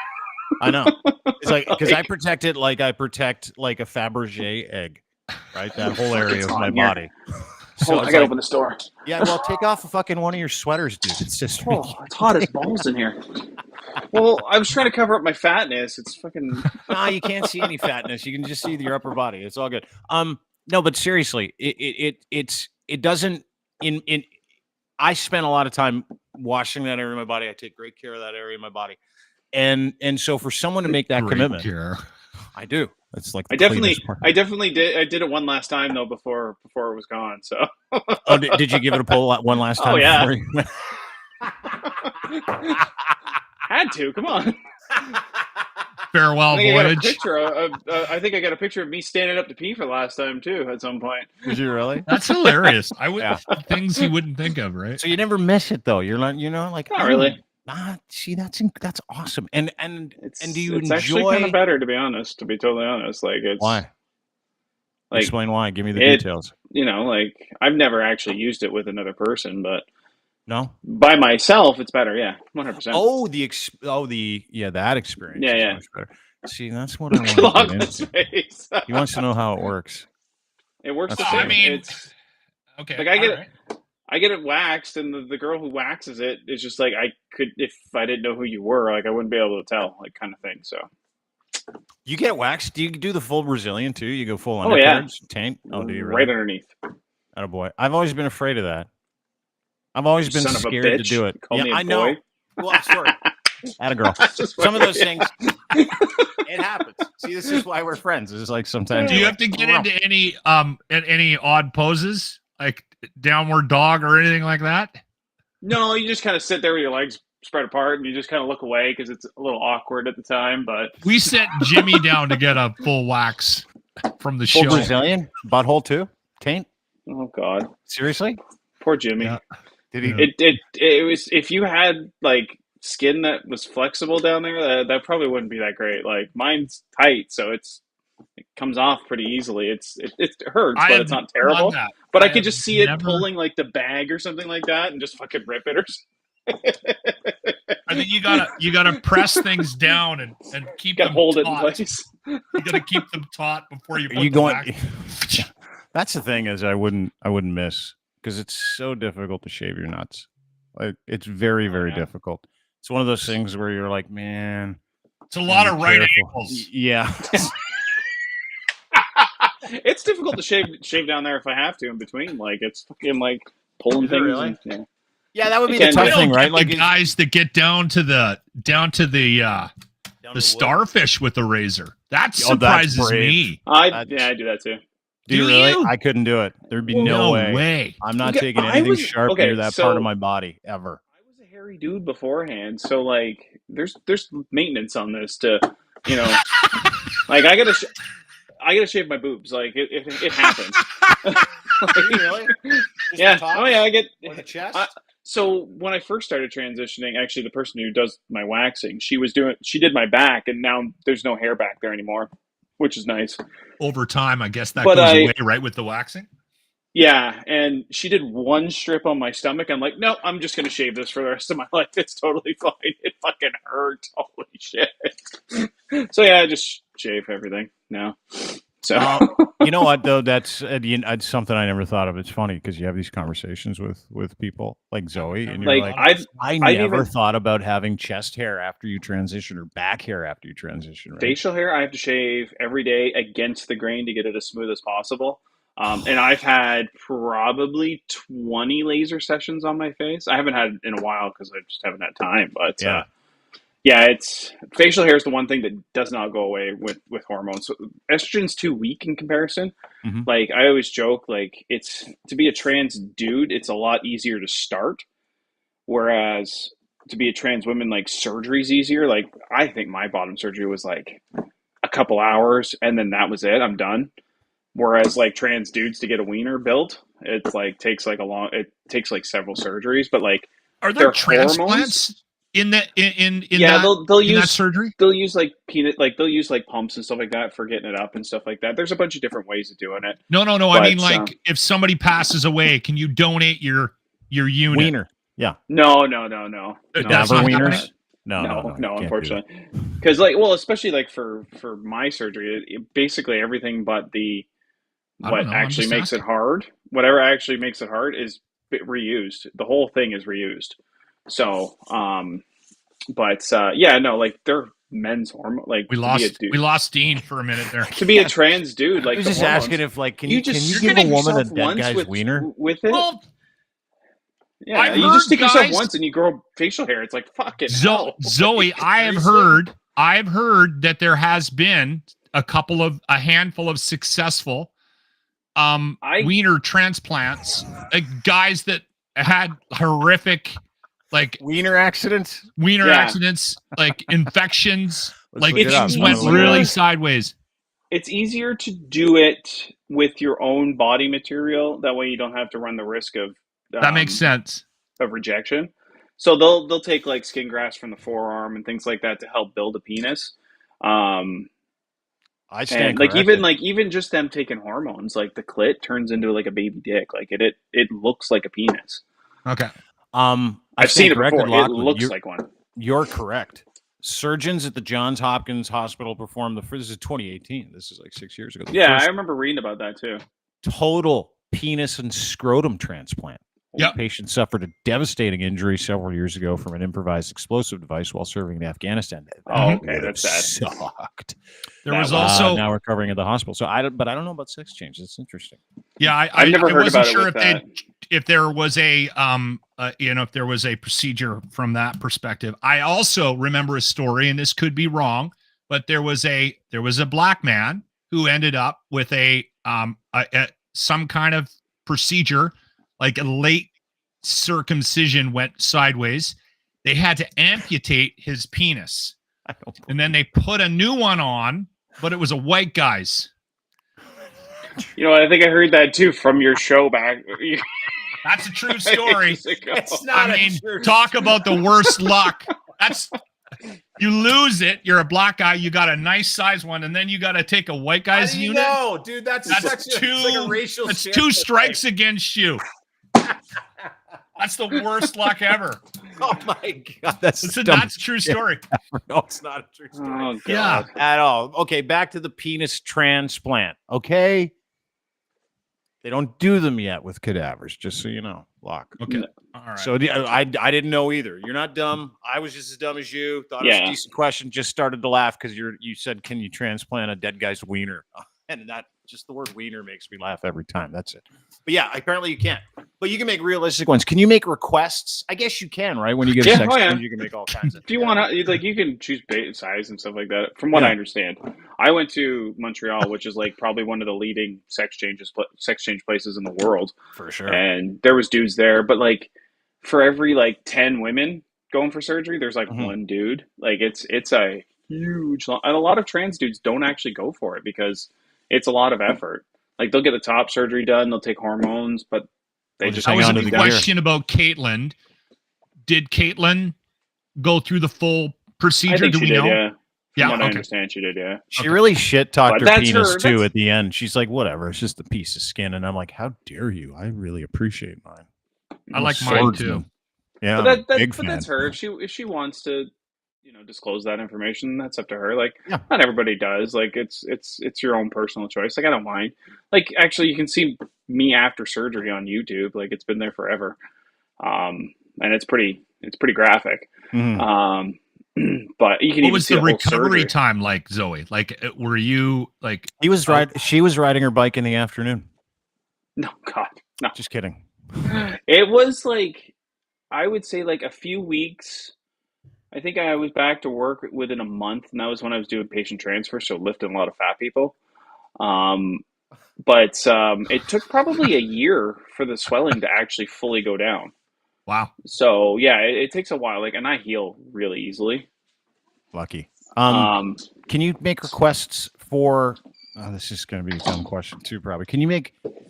I know. It's like because I protect it like I protect like a Fabergé egg. Right. That whole area of my body. Hold on, I it's gotta like, open this door. yeah, well, take off fucking one of your sweaters, dude. It's just Oh, it's hot as balls in here. Well, I was trying to cover up my fatness. It's fucking. nah, you can't see any fatness. You can just see your upper body. It's all good. No, but seriously, it doesn't in I spend a lot of time washing that area of my body. I take great care of that area of my body. And so for someone to make that Great commitment, care. I do. It's like I the definitely cleanest part. did. I did it one last time though before it was gone. So. Oh, did you give it a pull one last time? Oh, yeah. before you went? Had to. Come on. Farewell I think I got a voyage. picture I think I got a picture of me standing up to pee for the last time too. At some point. Did you really? That's hilarious. I would Yeah. things you wouldn't think of, right? So you never miss it though. You're not, like Not really. See, that's awesome. And do you It's actually kind enjoy? of better, to be honest. To be totally honest, like it's Why? like Explain why. Give me the it- details. like I've never actually used it with another person, but No. by myself, it's better. Yeah, 100%. Oh, that experience. Yeah, is yeah. much better. See, that's what I want Look to at get his into. face. He wants to know how it works. It works the That's same. I mean, It's Okay. like I get all it. right. I get it waxed, and the girl who waxes it is just like I could if I didn't know who you were, like I wouldn't be able to tell, like kind of thing. So You get waxed? Do you do the full Brazilian too? You go full Oh, yeah. undercarriage, taint? Oh, do you right really? underneath. Oh boy, I've always been afraid of that. I've always been Son of a scared to bitch. do it. You call Yeah, me a I know. boy? Well, sorry. Atta girl. Just Some of those fucking- things, it happens. See, this is why we're friends. It's like sometimes. Do you you're have to like, get "Oh." into any odd poses like downward dog or anything like that? No, you just kind of sit there with your legs spread apart, and you just kind of look away because it's a little awkward at the time. But We sent Jimmy down to get a full wax from the Full show. Brazilian butthole too? Taint? oh god, Seriously? poor Jimmy. Yeah. Did he? Yeah. It was if you had like skin that was flexible down there, that probably wouldn't be that great. Like mine's tight, so it comes off pretty easily. It hurts, I but have it's not done terrible. that. But I have could just see it never- pulling like the bag or something like that, and just fucking rip it or I think you gotta press things down and keep gotta them hold it in taut. place. You gotta keep them taut before you put Are you them going? back. That's the thing is I wouldn't miss because it's so difficult to shave your nuts. Like it's very very yeah. difficult. It's one of those things where you're like, man, It's a lot of be right careful. angles. Yeah. It's difficult to shave down there if I have to in between. Like it's fucking like pulling Is it things. really? And, yeah. Yeah, that would be You the can tough do. I thing, don't right? get Like the guys that get down to the down the wood. starfish with the razor. That Oh, that's surprises brave. me. I do that too. Do you Do really? you? I couldn't do it. There'd be Well, no way. I'm not Okay, taking I anything was- sharp okay, near that so- part of my body ever. I was a hairy dude beforehand, so like there's maintenance on this to, like I gotta shave my boobs. Like it happens. Like, Really? yeah. Oh yeah. I get. Or the chest? So when I first started transitioning, actually the person who does my waxing, she did my back, and now there's no hair back there anymore, which is nice. Over time, I guess that But goes I- away, right, with the waxing. Yeah, and she did one strip on my stomach. I'm like, no, I'm just gonna shave this for the rest of my life. It's totally fine. It fucking hurt. Holy shit. So yeah, I just shave everything now. So You know what though? That's something I never thought of. It's funny because you have these conversations with people like Zoe, and you're like like, I've I never even- thought about having chest hair after you transition or back hair after you transition. Right? facial hair I have to shave every day against the grain to get it as smooth as possible. And I've had probably 20 laser sessions on my face. I haven't had it in a while because I just haven't had time. But Yeah. it's facial hair is the one thing that does not go away with hormones. So estrogen's too weak in comparison. Mhm. Like I always joke, like it's to be a trans dude, it's a lot easier to start, whereas to be a trans woman, like surgery's easier. Like I think my bottom surgery was like a couple hours, and then that was it. I'm done. Whereas like trans dudes to get a wiener built, it's like takes like several surgeries. But like Are there their transplants in that in yeah, that, they'll in that use surgery? they'll use like they'll use like pumps and stuff like that for getting it up and stuff like that. There's a bunch of different ways of doing it. No. I But, mean, like, if somebody passes away, can you donate your unit? Wiener. Yeah. No. That's Never not wieners? happening? No, you can't do Unfortunately, because like, well, especially like for my surgery, basically everything but the I don't what know. I'm actually just makes it asking. hard, whatever actually makes it hard is reused. The whole thing is reused. So, yeah, no, like they're men's hormone. Like We to be a lost dude, Dean for a minute there. to be a trans dude, I like was the just asking hormones, if, like, you can just you You're give a stick getting woman a yourself dead once guy's wiener? with it. Well, Yeah, I've you just heard stick yourself guys. once and you grow facial hair. It's like fucking hell. Zoe, Like, I've heard that there has been a handful of successful wiener transplants, guys that had horrific like Wiener accidents? wiener Yeah. accidents, like infections, Let's like look it up. things I'm went gonna look it really up. sideways. It's easier to do it with your own body material. That way, you don't have to run the risk of That makes sense. of rejection. So they'll take like skin grafts from the forearm and things like that to help build a penis. I stand And corrected. even just them taking hormones, like the clit turns into like a baby dick. Like it looks like a penis. Okay. I've seen it before. It looks like one. You're correct. Surgeons at the Johns Hopkins Hospital performed this is 2018. This is like 6 years ago. Yeah, I remember reading about that too. Total penis and scrotum transplant. Yep. The patient suffered a devastating injury several years ago from an improvised explosive device while serving in Afghanistan. Oh, okay, Would have that's sad. sucked. There was also now recovering at the hospital. So I don't know about sex change. It's interesting. yeah, I've never heard wasn't about it sure with if there was a if there was a procedure from that perspective. I also remember a story, and this could be wrong, but there was a black man who ended up with a some kind of procedure, like a late circumcision went sideways. They had to amputate his penis, and then they put a new one on, but it was a white guy's. You know, I think I heard that too from your show back. That's a true story. It's not I mean, talk about the worst luck. That's you lose it. You're a black guy. You got a nice size one, and then you got to take a white guy's unit. No, dude, that's two. a racial. That's two strikes against you. That's the worst luck ever. Oh my god, that's That's a true story. No, it's not a true story. Oh, God. Yeah. At all. Okay, back to the penis transplant. Okay, they don't do them yet with cadavers, just so you know. Lock. Okay. All right. So I didn't know either. You're not dumb. I was just as dumb as you. Thought it was a decent question. Just started to laugh because you said, "Can you transplant a dead guy's wiener?" And that just the word wiener makes me laugh every time. That's it. But yeah, apparently you can't. But you can make realistic ones. Can you make requests? I guess you can, right? When you get a sex change, you can make all kinds of. If you want to, like, you can choose bait size and stuff like that. From what I understand, I went to Montreal, which is like probably one of the leading sex change places in the world, For sure. and there was dudes there. But like, for every like 10 women going for surgery, there's like one dude. Like it's a huge, and a lot of trans dudes don't actually go for it because it's a lot of effort. Like they'll get the top surgery done, they'll take hormones, but they just that hang was on a to the gear. question about Caitlyn. Did Caitlyn go through the full procedure? I think Do she we did, know? yeah. From Yeah, what I okay. understand, she did, yeah. She really shit talked But her that's penis her- too that's- at the end. She's like, "Whatever, it's just a piece of skin." And I'm like, "How dare you? I really appreciate mine." I like I'm a mine swordsman. too. Yeah, But, I'm a big fan. that's her. If she wants to, disclose that information, that's up to her. Like, Yeah. not everybody does. Like, it's your own personal choice. Like, I don't mind. Like, actually, you can see me after surgery on YouTube. Like, it's been there forever, and it's pretty graphic. Mhm. But you can What even was see the whole recovery surgery. time like, Zoe? Like, were you like? She was riding her bike in the afternoon. No, God, no. Just kidding. It was like, I would say like a few weeks. I think I was back to work within a month, and that was when I was doing patient transfer, so lifting a lot of fat people. But it took probably a year for the swelling to actually fully go down. Wow. So yeah, it takes a while. Like, and I heal really easily. Lucky. Um, Can you make requests for? Oh, this is going to be a dumb question too. Probably.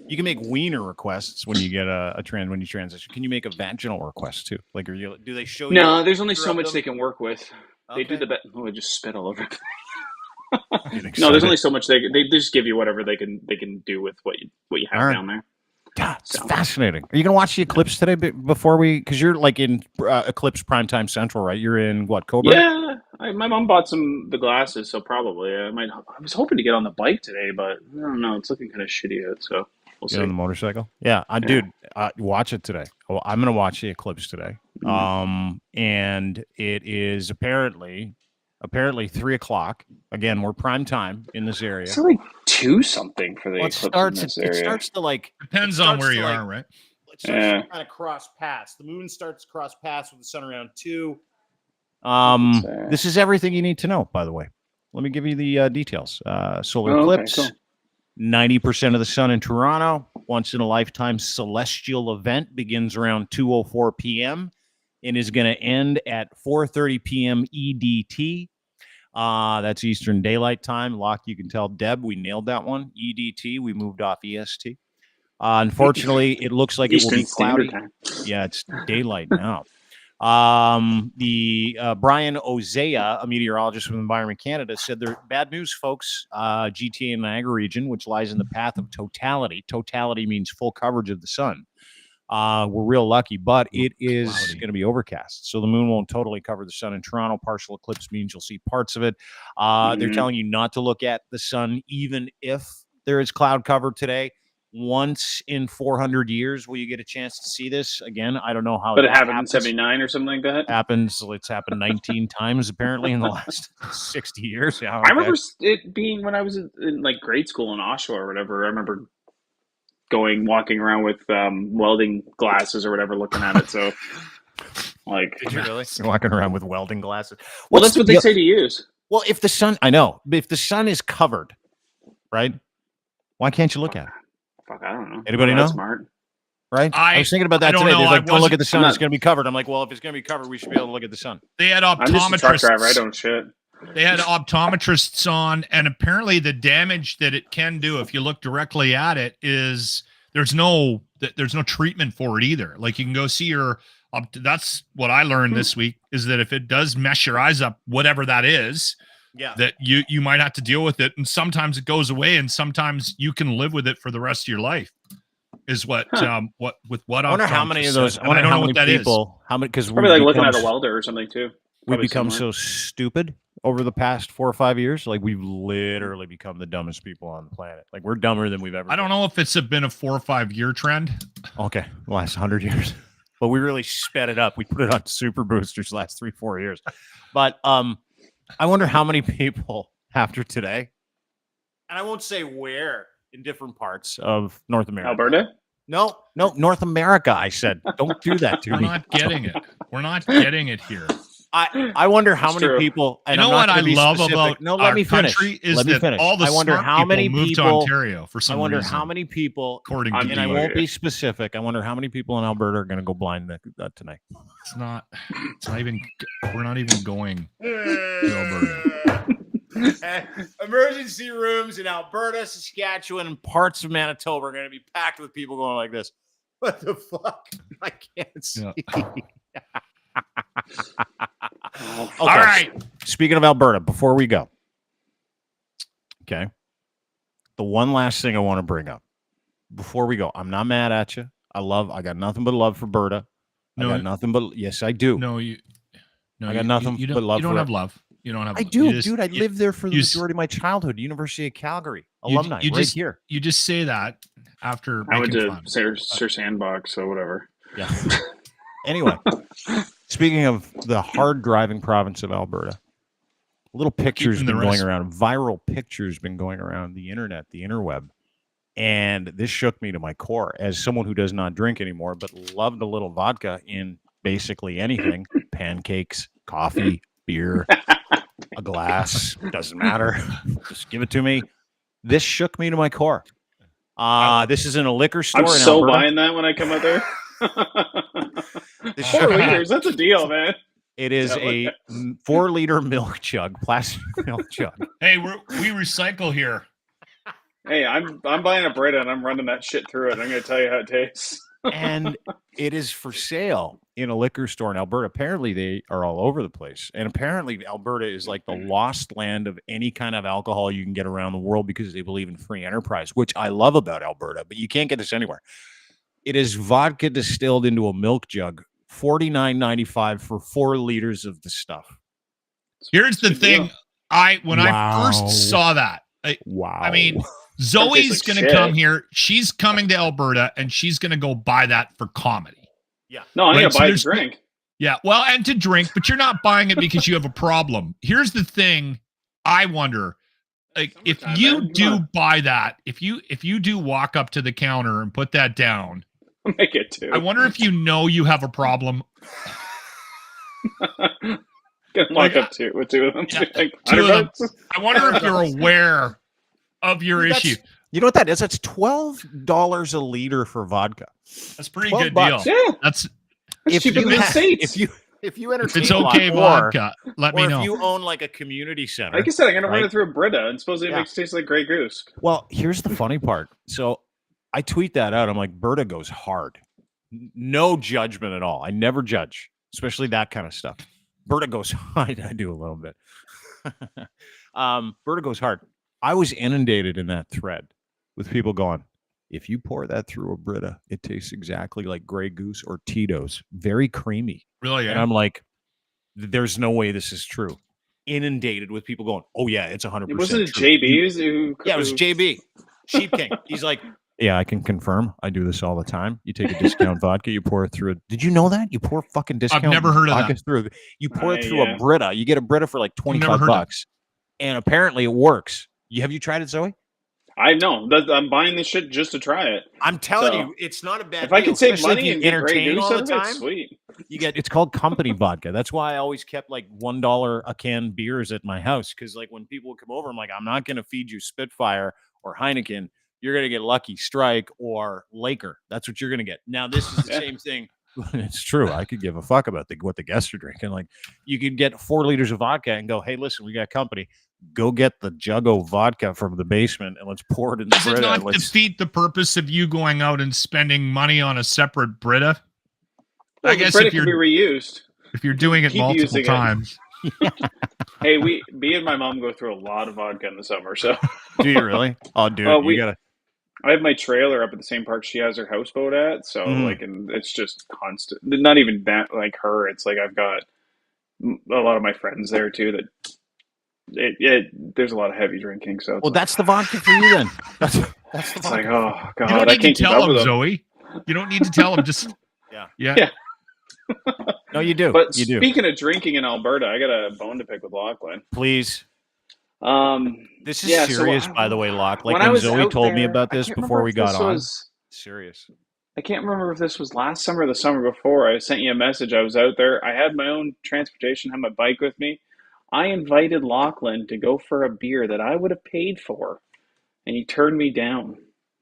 You can make wiener requests when you get when you transition. Can you make a vaginal request too? Like, do they show you? no, there's only so rub much them? they can work with. They do Okay. the best. Oh, I just spit all over. Getting No, there's excited. only so much they just give you whatever they can do with what you have All right. down there. God, it's So. fascinating. Are you gonna watch the eclipse today? Before we, because you're like in eclipse primetime central, right? You're in what, Coburg? Yeah, my mom bought the glasses, so probably I might. I was hoping to get on the bike today, but I don't know. It's looking kind of shitty out, so we'll Get on see. the motorcycle. Yeah, Yeah. dude, watch it today. Well, I'm gonna watch the eclipse today. And it is apparently 3 o'clock. Again, we're prime time in this area. So like 2 something for the Well, eclipse in this it area. starts to like Depends it on starts where to, you like, are, right? It starts Yeah. to kind of cross paths. The moon starts to cross paths with the sun around 2. Let's This is everything you need to know, by the way. Let me give you the details. Solar okay, eclipse, cool. 90% of the sun in Toronto. Once in a lifetime celestial event, begins around 2:04 p.m. and is going to end at 4:30 p.m. EDT. That's Eastern Daylight Time. Locke, you can tell Deb, we nailed that one. EDT, we moved off EST. Unfortunately, it looks like Eastern it will be cloudy. Standard Time. Yeah, it's daylight now. The Brian Ozea, a meteorologist from Environment Canada, said there bad news, folks. GTA and Niagara region, which lies in the path of totality. Totality means full coverage of the sun. We're real lucky, but it is going to be overcast. So the moon won't totally cover the sun in Toronto. Partial eclipse means you'll see parts of it. They're telling you not to look at the sun, even if there is cloud cover today. Once in 400 years will you get a chance to see this again. I don't know how, but it happened in '79 or something like that. It's happened 19 times apparently in the last 60 years. Yeah, I remember it being when I was in like grade school in Oshawa or whatever. I remember walking around with welding glasses or whatever, looking at it. So, like, did you really? You're walking around with welding glasses. Well, that's what they say to use. Well, if the sun, I know, but if the sun is covered, right? Why can't you look at it? Fuck, I don't know. Anybody know? Smart, right? I was thinking about that today. They're like, don't look at the sun; it's going to be covered. I'm like, well, if it's going to be covered, we should be able to look at the sun. They had optometrists. I'm just a truck driver. I don't shit. They had optometrists on, and apparently the damage that it can do if you look directly at it is there's no treatment for it either. Like you can go see your. That's what I learned this week is that if it does mess your eyes up, whatever that is. Yeah. That you might have to deal with it, and sometimes it goes away, and sometimes you can live with it for the rest of your life. Is what I wonder how many of those. I don't know what that people. How many? Because probably like looking at a welder or something too. We've become so stupid over the past 4 or 5 years. Like we've literally become the dumbest people on the planet. Like we're dumber than we've ever. I don't know if it's been a 4 or 5 year trend. Okay, the last 100 years, but we really sped it up. We put it on super boosters last 3-4 years, but I wonder how many people after today, and I won't say where, in different parts of North America. Alberta? No, North America, I said. Don't do that to me. We're not getting it. We're not getting it here. I wonder how many people. And you know what I love about let me finish. Country is that all the smart people moved to Ontario for some reason. I wonder how many people, and I won't be specific. I wonder how many people in Alberta are going to go blind tonight. It's not even. We're not even going to Alberta. Emergency rooms in Alberta, Saskatchewan, and parts of Manitoba are going to be packed with people going like this. What the fuck? I can't see. Yeah. Okay. All right. Speaking of Alberta, before we go, okay, the one last thing I want to bring up before we go, I'm not mad at you. I got nothing but love for Berta. No, I got nothing but yes, I do. I got nothing but love. You don't have love. You don't have. I do, dude. I lived there for the majority of my childhood. University of Calgary alumni, right here. You just say that after I went to Sir Sandbox, so whatever. Yeah. Anyway, speaking of the hard driving province of Alberta, little pictures been going around. Viral pictures been going around the internet, the interweb, and this shook me to my core. As someone who does not drink anymore, but loved a little vodka in basically anything: pancakes, coffee, beer, a glass, doesn't matter. Just give it to me. This shook me to my core. This is in a liquor store. I'm so buying that when I come out there. 4 liters, that's a deal, man. It is a 4-liter milk jug, plastic milk jug. Hey, we recycle here. Hey, I'm buying a Brita and I'm running that shit through it. I'm going to tell you how it tastes. And it is for sale in a liquor store in Alberta. Apparently, they are all over the place. And apparently, Alberta is like the lost land of any kind of alcohol you can get around the world because they believe in free enterprise, which I love about Alberta, but you can't get this anywhere. It is vodka distilled into a milk jug. $49.95 for 4 liters of the stuff. Here's the Good thing. deal. When I first saw that, Wow. I mean, tastes Zoe's like going to shit. come here. She's coming to Alberta, and she's going to go buy that for comedy. No, I'm Right, gonna so buy a there's- drink. Yeah, well, and to drink, but you're not buying it because you have a problem. Here's the thing. I wonder, like, if Summertime, you man. do Come on. buy that, if you do walk up to the counter and put that down, I'll make it too. I wonder if you know you have a problem. Gonna walk up to with 2 of them. Yeah, Like, 2 of them. $100. I wonder if you're aware of your That's- issue. You know what that is? That's $12 a liter for vodka. That's a pretty 12 good bucks. deal. Yeah, That's it's cheaper than the States. if you entertain it's a lot, okay or vodka. Let me if know. you own like a community center. Like I said, I'm gonna run Right. it through a Brita, and supposedly Yeah. it makes it taste like Grey Goose. Well, here's the funny part. So I tweet that out. I'm like, Berta goes hard. No judgment at all. I never judge, especially that kind of stuff. Berta goes hard. I do a little bit. Berta goes hard. I was inundated in that thread with people going, if you pour that through a Brita, it tastes exactly like Grey Goose or Tito's. Very creamy. Really? And I'm like, there's no way this is true. Inundated with people going, oh yeah, it's 100%. It wasn't it true. JB's who? Yeah, it was JB, Sheep King. He's like, yeah, I can confirm. I do this all the time. You take a discount vodka, you pour it through it. Did you know that? You pour fucking discount never heard of vodka that. through. You pour it through Yeah. a Brita. You get a Brita for like never 25 heard of bucks. And apparently it works. Have you tried it, Zoe? I know. I'm buying this shit just to try it. I'm telling So, you, it's not a bad If I deal, can save especially if money you and get Grey entertain Goose all out the of it, time. sweet. You get it's called company vodka. That's why I always kept like $1 a can beers at my house, because like when people would come over, I'm like, I'm not going to feed you Spitfire or Heineken. You're going to get Lucky Strike or Laker. That's what you're going to get. Now this is the Yeah. same thing. It's true. I could give a fuck about what the guests are drinking. Like you could get 4 liters of vodka and go, hey, listen, we got company. Go get the juggo vodka from the basement and let's pour it in the Does it Brita. not Let's- defeat the purpose of you going out and spending money on a separate Brita? Well, I guess the Brita if can be you're reused. doing it keep multiple using it. times. Hey, me and my mom go through a lot of vodka in the summer, so Do you really? Oh, dude, Oh, you we- gotta. I have my trailer up at the same park she has her houseboat at, so Mhm. like, and it's just constant. Not even that, like her. It's like I've got a lot of my friends there too. That there's a lot of heavy drinking. So it's Well, like, that's the vodka for you then. That's the it's like, vodka. oh You god, don't I need to can't keep tell up him, with them. Zoe. You don't need to tell him. Just Yeah. yeah. No, you do. But You do. speaking of drinking in Alberta, I got a bone to pick with Lochlin. Please. Um, This is Yeah, so serious, I- by the way, Locke. Like when I when was Zoe out told me there, about I this can't before remember we if got this on. was- Serious. I can't remember if this was last summer or the summer before. I sent you a message. I was out there. I had my own transportation, had my bike with me. I invited Lochlin to go for a beer that I would have paid for, and he turned me down.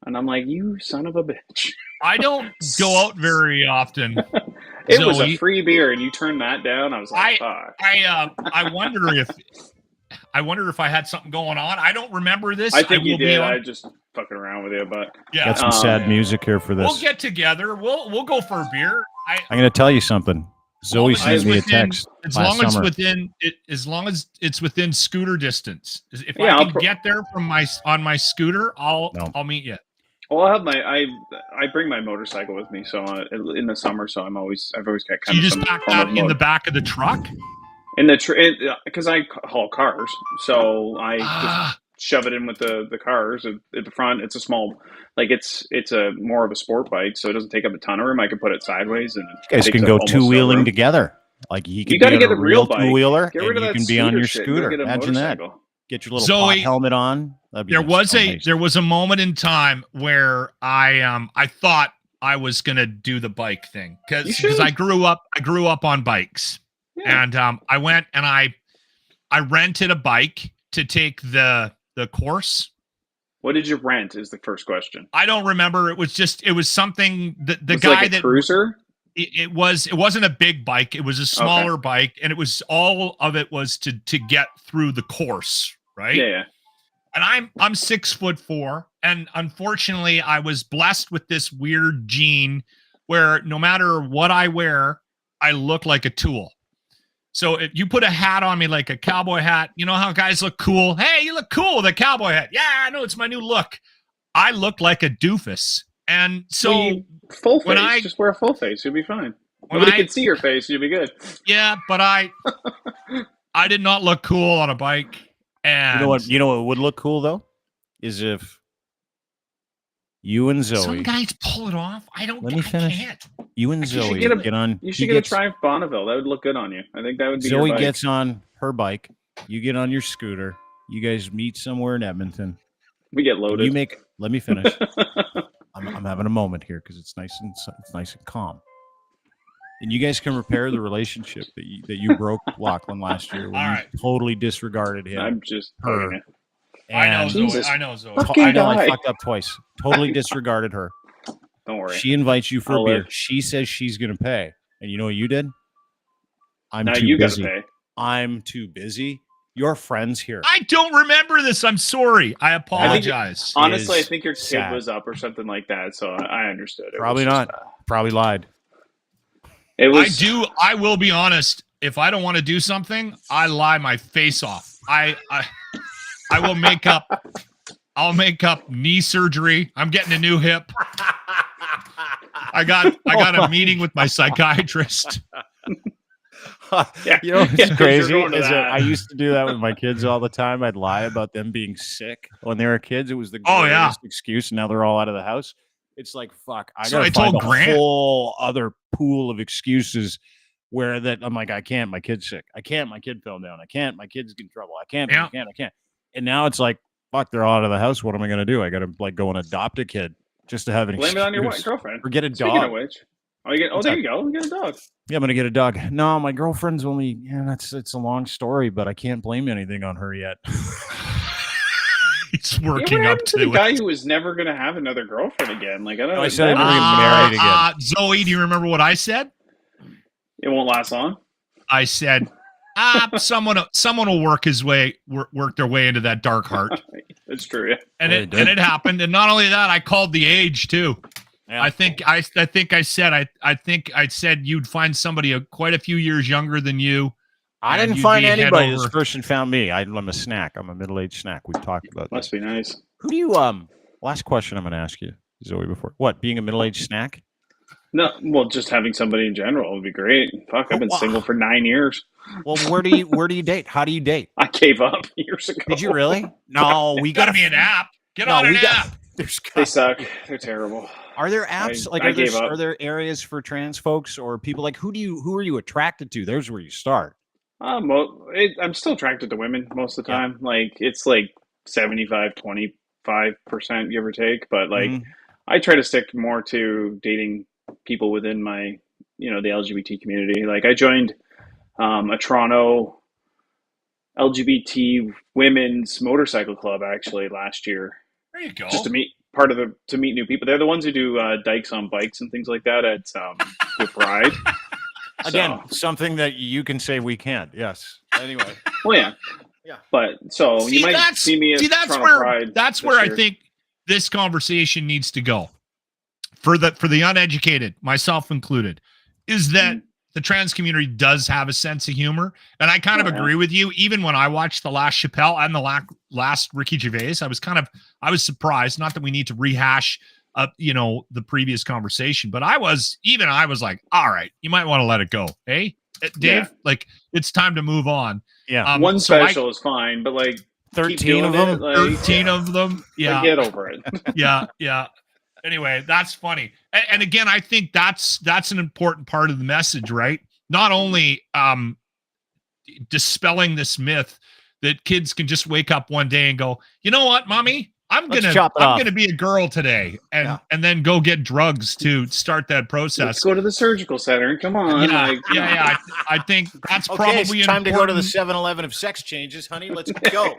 And I'm like, you son of a bitch. I don't go out very often. It was Zoe, a free beer, and you turned that down. I was like, fuck. I wonder if I had something going on. I don't remember this. I think you will be did. on- I just fucking around with you, but yeah. Got some sad yeah. music here for this. We'll get together. We'll go for a beer. I'm going to tell you something. Zoe As long sent as me a it's within- text As last long as summer. as long as it's within scooter distance. If Yeah, I I'll can pro- get there from on my scooter, I'll meet you. well, I have I bring my motorcycle with me, so in the summer, so I've always got So kind you of just some pack form that of in the back of the truck. in the because I haul cars, so I Ah, just shove it in with the cars at the front. It's a small, like it's a more of a sport bike, so it doesn't take up a ton of room. I can put it sideways, and You guys takes can up go almost no two-wheeling room. together. Like he can You got to be on get a a real real bike. two-wheeler, Get and rid of you that can be on your shit. Go scooter. get a Imagine that. motorcycle. Get your little Zoe, pot helmet on. That'd be there was nice. a moment in time where I thought I was gonna do the bike thing You because should. I grew up on bikes. Yeah. And I went and I rented a bike to take the course. What did you rent? Is the first question. I don't remember. It was something that the Was it guy like a that cruiser. it wasn't a big bike. It was a smaller bike, and it was all of it was to get through the course, right? Yeah. And I'm 6'4", and unfortunately, I was blessed with this weird gene where no matter what I wear, I look like a tool. So if you put a hat on me like a cowboy hat, you know how guys look cool? Hey, you look cool with a cowboy hat. Yeah, I know, it's my new look. I look like a doofus. And so Well, full when face, just wear a full face, you'll be fine. when Nobody I- can see your face, you'll be good. yeah, but I did not look cool on a bike. And You know what would look cool though, is if you and Zoe. some guys pull it off. Let me finish. Can't. You and You should Zoe get on. You should get a Triumph Bonneville. That would look good on you. I think that would be your Zoe bike. gets on her bike. You get on your scooter. You guys meet somewhere in Edmonton. We get loaded. Let me finish. I'm having a moment here because it's nice and calm. And you guys can repair the relationship that you broke Lochlin last year when All you right. totally disregarded him. I'm just her. I know And Zoe. Jesus. I know Zoe. Fucking I know I guy. fucked up twice. Totally disregarded her. Don't worry. She invites you for a I'll beer. live. She says she's going to pay. And you know what you did? I'm now too you busy. gotta pay. I'm too busy. Your friend's here. I don't remember this. I'm sorry. I apologize. Honestly, I is think your kid sad. was up or something like that, so I understood. It Probably was just, not. Probably lied. It was. I will be honest. If I don't want to do something, I lie my face off. I will make up. I'll make up knee surgery. I'm getting a new hip. I got a meeting with my psychiatrist. Yeah. You know what's Yeah, 'cause crazy you're going to is that that. I used to do that with my kids all the time. I'd lie about them being sick when they were kids. It was the Oh, yeah. greatest excuse. And now they're all out of the house. It's like, fuck. I So gotta I find told a Grant. whole other pool of excuses where that I'm like, I can't. My kid's sick. I can't. My kid fell down. I can't. My kid's in trouble. I can't. Yeah. I can't. And now it's like, fuck. They're all out of the house. What am I gonna do? I gotta like go and adopt a kid just to have an Blame it on your excuse. girlfriend. Or get a Speaking dog. of which, there you go. You get a dog. Yeah, I'm gonna get a dog. No, my girlfriend's only. Yeah, it's a long story, but I can't blame anything on her yet. He's Yeah, what working up happened to to the it. guy who was never going to have another girlfriend again? Like I don't know. I said I that never was- get married again. Zoe, do you remember what I said? It won't last long. I said, someone will work their way into that dark heart, It's true. Yeah. and Oh, it he did? happened. And not only that, I called the age too. Yeah. I think I said you'd find somebody quite a few years younger than you. I and didn't you'd find be head anybody. This over. person found me. I'm a snack. I'm a middle-aged snack. We've talked about this. Must be nice. Who do you last question I'm going to ask you, Zoe, before what? Being a middle-aged snack? No, well, just having somebody in general would be great. Fuck, I've been wow. single for 9 years. Well, where do you date? How do you date? I gave up years ago. Did you really? No, we Got got to be an app. Get on an app. There's They suck. They're terrible. Are there apps I gave up. are there areas for trans folks or people like who are you attracted to? There's where you start. I'm still attracted to women most of the Yeah. time. Like it's like 75, 25%, give or take. But like Mhm. I try to stick more to dating people within my, the LGBT community. Like I joined a Toronto LGBT women's motorcycle club actually last year, There you go. just to meet new people. They're the ones who do dikes on bikes and things like that at Good Pride. Again, something that you can say we can't. Yes. Anyway. Well, yeah. Yeah. But so you might see me at Toronto Pride. That's this where I year. think this conversation needs to go. For the uneducated, myself included, is that the trans community does have a sense of humor, and I kind of agree with you. Even when I watched the last Chappelle and the last Ricky Gervais, I was surprised. Not that we need to rehash the previous conversation, but I was like, all right, you might want to let it go, hey, Dave. Yeah. Like it's time to move on. Yeah. One so special is fine, but like 13 of them. 13 of them. Yeah. Get over it. Yeah. Anyway, that's funny. And again, I think that's an important part of the message, right? Not only dispelling this myth that kids can just wake up one day and go, you know what, mommy, I'm gonna be a girl today, and then go get drugs to start that process. Let's go to the surgical center. Come on. Yeah. I think that's probably it's time to go to the important. 7-Eleven of sex changes, honey. Let's go.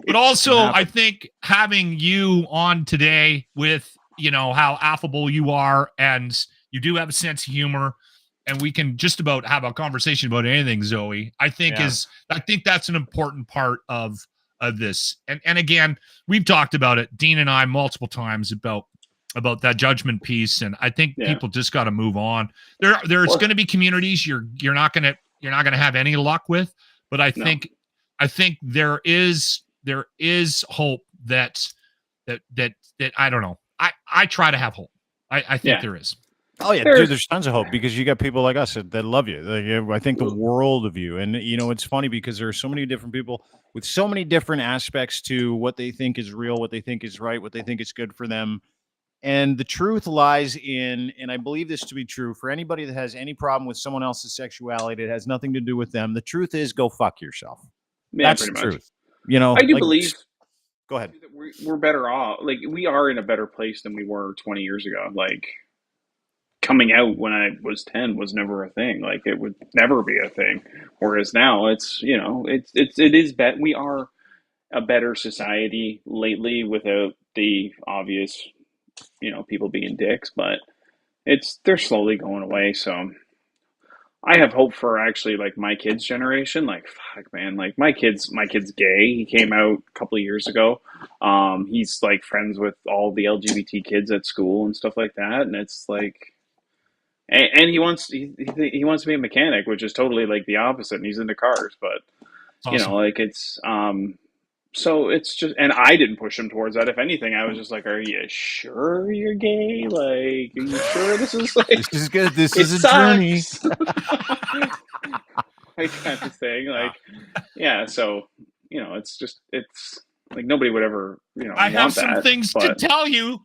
But also, I think having you on today with, how affable you are and you do have a sense of humor and we can just about have a conversation about anything, Zoe, I think that's an important part of this. And again, we've talked about it, Dean and I, multiple times about that judgment piece. And I think people just got to move on. There's going to be communities you're not going to have any luck with, but I think there is hope that I don't know. I try to have hope. I think Yeah. there is. Oh yeah, dude, there's tons of hope because you got people like us that love you. Like, I think the world of you. And it's funny because there are so many different people with so many different aspects to what they think is real, what they think is right, what they think is good for them. And the truth lies in, and I believe this to be true for anybody that has any problem with someone else's sexuality, it has nothing to do with them. The truth is, go fuck yourself. Yeah, That's the pretty much. truth. You know, I do like, believe. Go ahead. That we're better off. Like, we are in a better place than we were 20 years ago. Like, coming out when I was 10 was never a thing. Like, it would never be a thing. Whereas now it's, it is bet we are a better society lately without the obvious, people being dicks, but they're slowly going away. So I have hope for actually like my kids' generation. Like, fuck, man, like my kid's gay. He came out a couple of years ago. He's like friends with all the LGBT kids at school and stuff like that. And it's like, and he wants to be a mechanic, which is totally like the opposite. And he's into cars, but Awesome. like so it's just, and I didn't push him towards that. If anything, I was just like, "Are you sure you're gay? Like, are you sure this is like This is good. This it is a sucks?" journey. Like, kind of thing. Like, yeah. So it's like nobody would ever I want have some that, things to but tell you.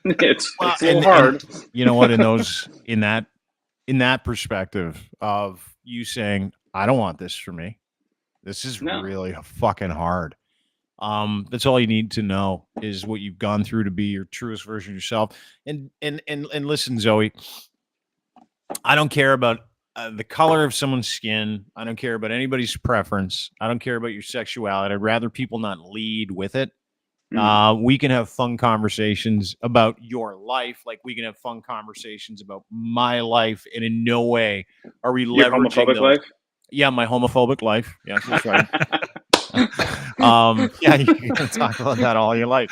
it's Well, a little hard. you know what? In that perspective of you saying, I don't want this for me. This is No. really fucking hard. That's all you need to know is what you've gone through to be your truest version of yourself. And listen, Zoe, I don't care about the color of someone's skin. I don't care about anybody's preference. I don't care about your sexuality. I'd rather people not lead with it. We can have fun conversations about your life, like we can have fun conversations about my life, and in no way are we Your leveraging homophobic those. life? Yeah, my homophobic life. Yes, that's right. Yeah, you can talk about that all your life.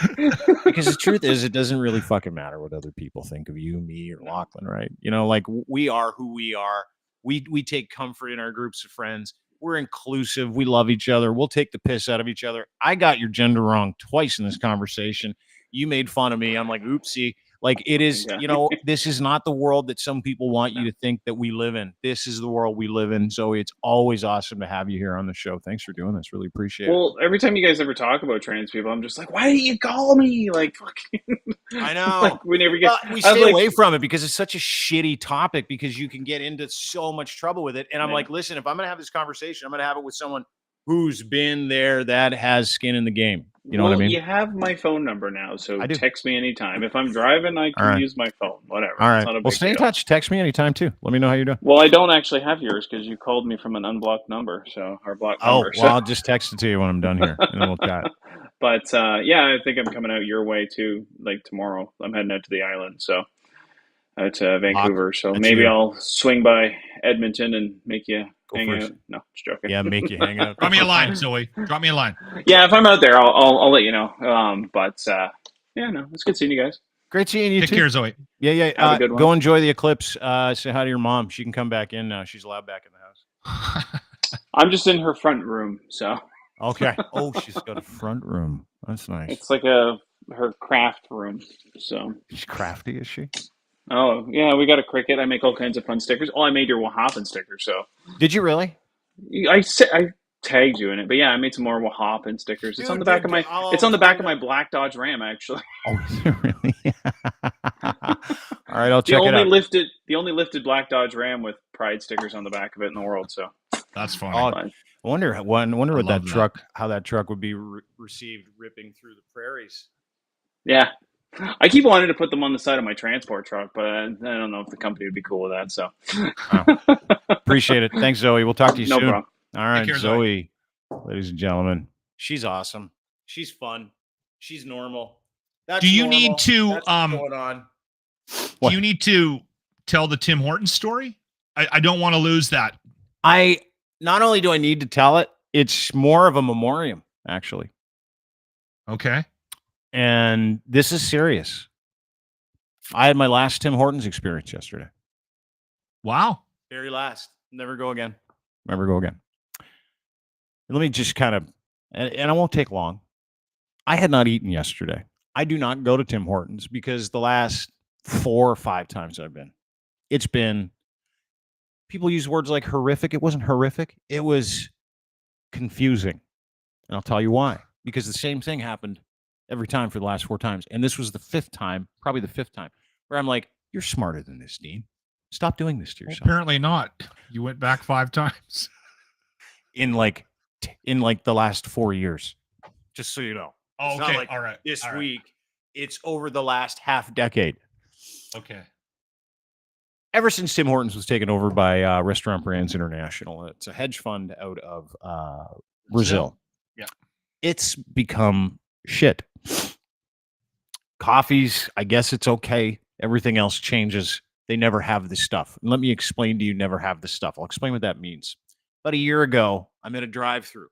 Because the truth is, it doesn't really fucking matter what other people think of you, me, or Lochlin, right? Like, we are who we are. We take comfort in our groups of friends. We're inclusive. We love each other. We'll take the piss out of each other. I got your gender wrong twice in this conversation. You made fun of me. I'm like, oopsie. Like, it is, Yeah. this is not the world that some people want you to think that we live in. This is the world we live in. Zoe, it's always awesome to have you here on the show. Thanks for doing this. Really appreciate it. Well, every time you guys ever talk about trans people, I'm just like, why didn't you call me? Like, fucking. I know. Like, we never get. We stay away from it because it's such a shitty topic because you can get into so much trouble with it. And I'm like, listen, if I'm going to have this conversation, I'm going to have it with someone who's been there, that has skin in the game. You know what I mean? You have my phone number now, so I do. Text me anytime. If I'm driving, I can use my phone. Whatever. All right. It's not a Well, big stay in deal. touch. Text me anytime too. Let me know how you're doing. Well, I don't actually have yours because you called me from an unblocked number, or blocked number. Well, I'll just text it to you when I'm done here, and then we'll chat. But yeah, I think I'm coming out your way too. Like tomorrow, I'm heading out to the island, so out to Vancouver. So maybe I'll swing by Edmonton and make you hang out. No, just joking. Yeah, make you hang out. Drop me a line, Zoe. Drop me a line. Yeah, if I'm out there, I'll let you know. But yeah, no, it's good seeing you guys. Great seeing you. Take too. care, Zoe. Yeah. Have a good one. Go enjoy the eclipse. Say hi to your mom. She can come back in now. She's allowed back in the house. I'm just in her front room, so. Okay. Oh, she's got a front room. That's nice. It's like her craft room. So. She's crafty, is she? Oh yeah, we got a Cricut. I make all kinds of fun stickers. Oh, I made your Wahhappen sticker. So. Did you really? I tagged you in it, but yeah, I made some more Wahhappen stickers. It's on the back of my. It's on the back of my black Dodge Ram, actually. Oh, is it really? All right, I'll check it out. The only lifted black Dodge Ram with Pride stickers on the back of it in the world. So that's funny. I wonder what that truck, how that truck would be received ripping through the prairies. Yeah, I keep wanting to put them on the side of my transport truck, but I don't know if the company would be cool with that. So appreciate it. Thanks, Zoe. We'll talk to you soon. No problem. All right, care, Zoe, ladies and gentlemen, she's awesome. She's fun. She's normal. Do you need to That's what's going on? Do you need to tell the Tim Hortons story? I don't want to lose that. Not only do I need to tell it, it's more of a memoriam, actually. Okay. And this is serious. I had my last Tim Hortons experience yesterday. Wow. Very last. Never go again. Never go again. Let me just kind of, and I won't take long. I had not eaten yesterday. I do not go to Tim Hortons because the last 4 or 5 times I've been, it's been, people use words like horrific. It wasn't horrific. It was confusing. And I'll tell you why. Because the same thing happened every time for the last 4 times. And this was the 5th time, probably the 5th time, where I'm like, you're smarter than this, Dean. Stop doing this to Well, yourself. apparently not. You went back 5 times. In like the last 4 years. Just so you know. It's not Okay. like All right. this All right. week. It's over the last half decade. Okay. Ever since Tim Hortons was taken over by Restaurant Brands International, it's a hedge fund out of Brazil. Yeah. It's become shit. Coffees, I guess it's okay. Everything else changes. They never have this stuff. And let me explain to you, never have this stuff. I'll explain what that means. About a year ago, I'm at a drive-through.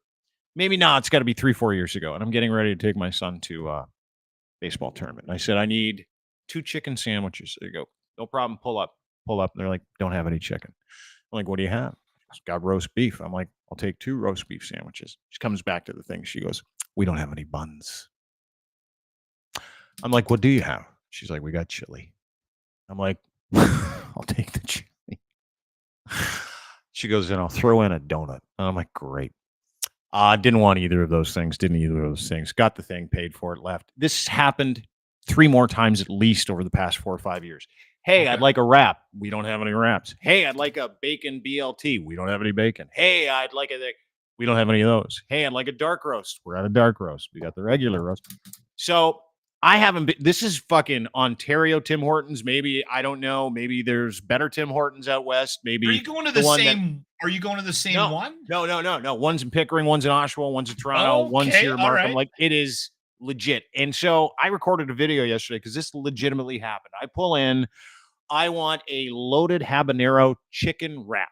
Maybe not. It's got to be 3-4 years ago. And I'm getting ready to take my son to a baseball tournament. And I said, I need 2 chicken sandwiches. There you go. No problem. Pull up. Pull up. And they're like, don't have any chicken. I'm like, what do you have? She's got roast beef. I'm like, I'll take 2 roast beef sandwiches. She comes back to the thing. She goes, we don't have any buns. I'm like, what do you have? She's like, we got chili. I'm like, I'll take the chili. She goes, and I'll throw in a donut. I'm like, great. Didn't want either of those things. Didn't either of those things. Got the thing, paid for it, left. This happened 3 more times at least over the past 4 or 5 years. Hey, Okay. I'd like a wrap. We don't have any wraps. Hey, I'd like a bacon BLT. We don't have any bacon. Hey, I'd like we don't have any of those. Hey, I'd like a dark roast. We're out of dark roast. We got the regular roast. So I haven't been, this is fucking Ontario Tim Hortons. Maybe, I don't know. Maybe there's better Tim Hortons out west. Maybe. Are you going to the one same? Are you going to the same No. one? No. One's in Pickering, one's in Oshawa, one's in Toronto, one's Okay, here, all Markham. right. Like, it is legit. And so I recorded a video yesterday because this legitimately happened. I pull in, I want a loaded habanero chicken wrap.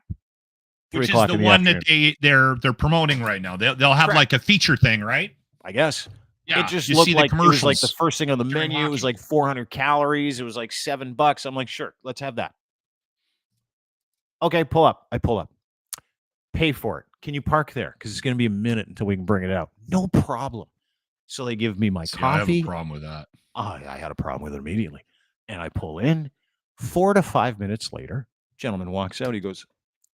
Which is 3 o'clock the in one afternoon. that they're promoting right now. They'll have Correct. like a feature thing, right? I guess. Yeah. It just you looked see like the it was like commercials the first thing on the during menu. It was hockey. like 400 calories. It was like $7. I'm like, sure, let's have that. Okay, pull up. I pull up. Pay for it. Can you park there? Because it's going to be a minute until we can bring it out. No problem. So they give me my See, I have coffee. a problem with that. I had a problem with it immediately. And I pull in. 4 to 5 minutes later, gentleman walks out. He goes,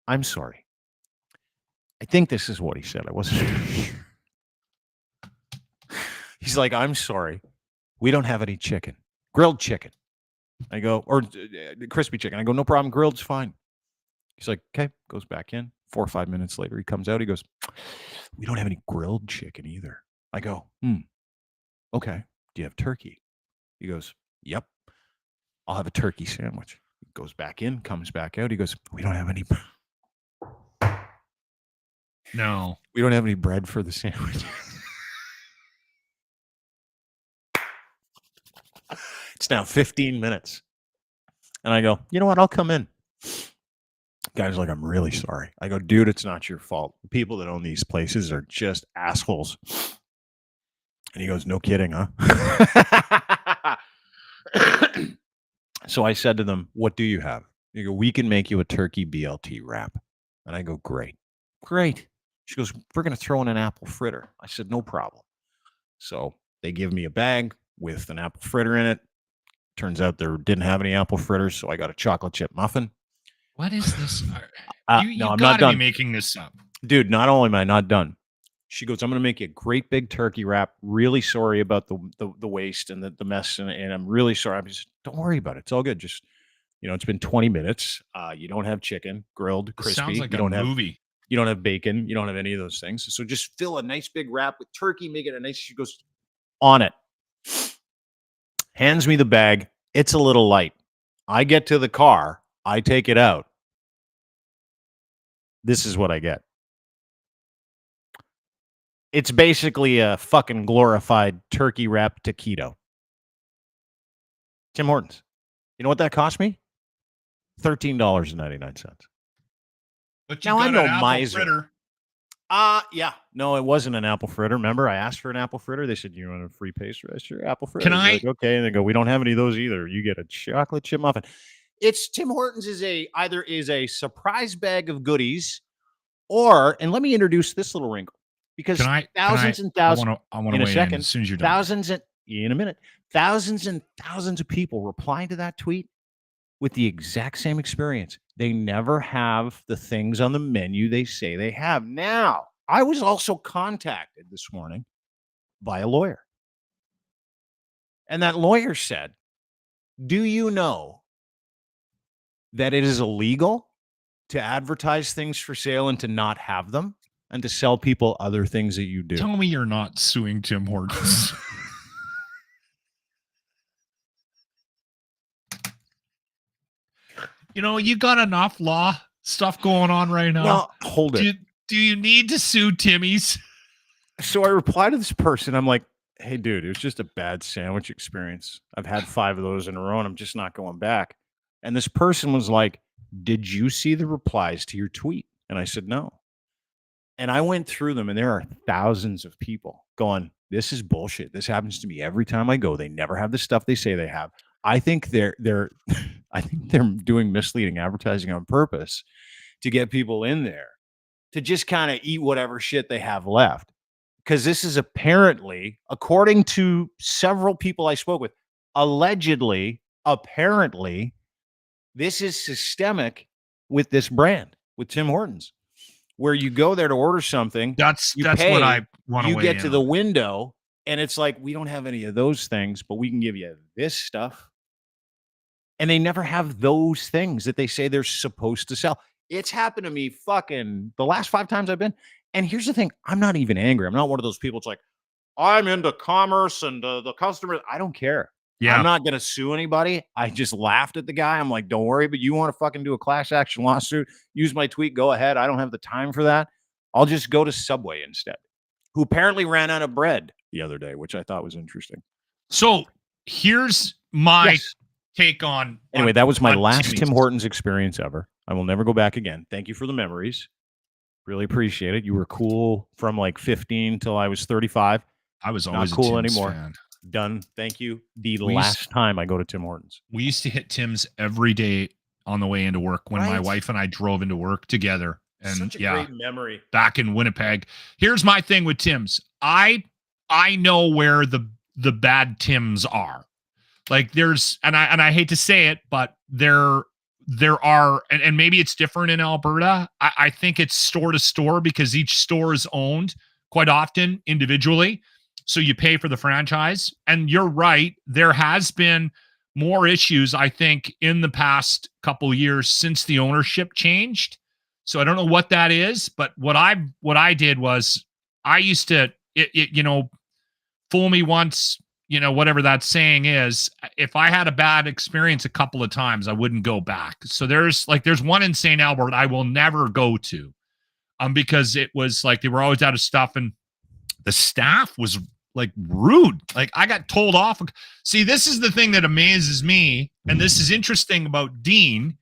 I'm sorry. I think this is what he said. I wasn't sure. He's like, I'm sorry. We don't have any chicken. Grilled chicken. I go, or crispy chicken. I go, no problem. Grilled's fine. He's like, okay. Goes back in. 4 or 5 minutes later, he comes out. He goes, we don't have any grilled chicken either. I go, okay. Do you have turkey? He goes, yep. I'll have a turkey sandwich. He goes back in, comes back out. He goes, we don't have any. No. We don't have any bread for the sandwich. It's now 15 minutes. And I go, you know what? I'll come in. Guy's like, I'm really sorry. I go, dude, it's not your fault. The people that own these places are just assholes. And he goes, no kidding, huh? So I said to them, what do you have? They go, we can make you a turkey BLT wrap. And I go, great. She goes, we're going to throw in an apple fritter. I said, no problem. So they give me a bag with an apple fritter in it. Turns out there didn't have any apple fritters, so I got a chocolate chip muffin. What is this? You no, I'm not gotta be done. making this up. Dude, not only am I not done, she goes, I'm going to make you a great big turkey wrap. Really sorry about the waste and the mess, and I'm really sorry. I'm just, don't worry about it. It's all good. Just, it's been 20 minutes. You don't have chicken, grilled, It crispy. sounds like you a don't movie. you don't have bacon. You don't have any of those things. So just fill a nice big wrap with turkey, make it a nice, she goes, on it. Hands me the bag. It's a little light. I get to the car. I take it out. This is what I get. It's basically a fucking glorified turkey wrap taquito. Tim Hortons. You know what that cost me? $13.99. But you Now, got I'm an no apple miser. fritter. Yeah. No, it wasn't an apple fritter. Remember, I asked for an apple fritter. They said, you want a free pastry? I said, apple fritter. Can I was I- like, okay. And they go, we don't have any of those either. You get a chocolate chip muffin. It's Tim Hortons is either a surprise bag of goodies and let me introduce this little wrinkle because thousands and thousands I want to in a weigh second, in as soon as you're done. thousands and in a minute. Thousands and thousands of people replying to that tweet with the exact same experience. They never have the things on the menu they say they have. Now, I was also contacted this morning by a lawyer. And that lawyer said, do you know that it is illegal to advertise things for sale and to not have them and to sell people other things that you do? Tell me you're not suing Tim Hortons. You know, you got enough law stuff going on right now. Well, hold it. Do you need to sue Timmy's? So I reply to this person. I'm like, hey, dude, it was just a bad sandwich experience. I've had 5 of those in a row and I'm just not going back. And this person was like, did you see the replies to your tweet? And I said, no. And I went through them and there are thousands of people going, this is bullshit. This happens to me every time I go. They never have the stuff they say they have. I think they're I think they're doing misleading advertising on purpose to get people in there to just kind of eat whatever shit they have left. Because this is apparently, according to several people I spoke with, allegedly, apparently, this is systemic with this brand, with Tim Hortons, where you go there to order something. That's pay, what I want to. You get to the window, and it's like, we don't have any of those things, but we can give you this stuff. And they never have those things that they say they're supposed to sell. It's happened to me fucking the last 5 times I've been. And here's the thing. I'm not even angry. I'm not one of those people. It's like, I'm into commerce and the customer. I don't care. Yeah. I'm not going to sue anybody. I just laughed at the guy. I'm like, don't worry, but you want to fucking do a class action lawsuit, use my tweet, go ahead. I don't have the time for that. I'll just go to Subway instead, who apparently ran out of bread the other day, which I thought was interesting. So here's my take on. Anyway, that was my last Tim Hortons experience ever. I will never go back again. Thank you for the memories. Really appreciate it. You were cool from like 15 till I was 35. I was always not cool a Tim's anymore. Fan. Done. Thank you. The last time I go to Tim Hortons. We used to hit Tim's every day on the way into work when my wife and I drove into work together. And such a great memory. Back in Winnipeg. Here's my thing with Tim's. I know where the bad Tim's are. Like there's, and I hate to say it, but there are, and maybe it's different in Alberta. I think it's store to store because each store is owned quite often individually. So you pay for the franchise. And you're right. There has been more issues, I think, in the past couple of years since the ownership changed. So I don't know what that is, but what I did was I used to, fool me once, whatever that saying is. If I had a bad experience a couple of times, I wouldn't go back. So there's one in St. Albert I will never go to, because it was like they were always out of stuff and the staff was like rude. Like I got told off. See, this is the thing that amazes me, and this is interesting about Dean,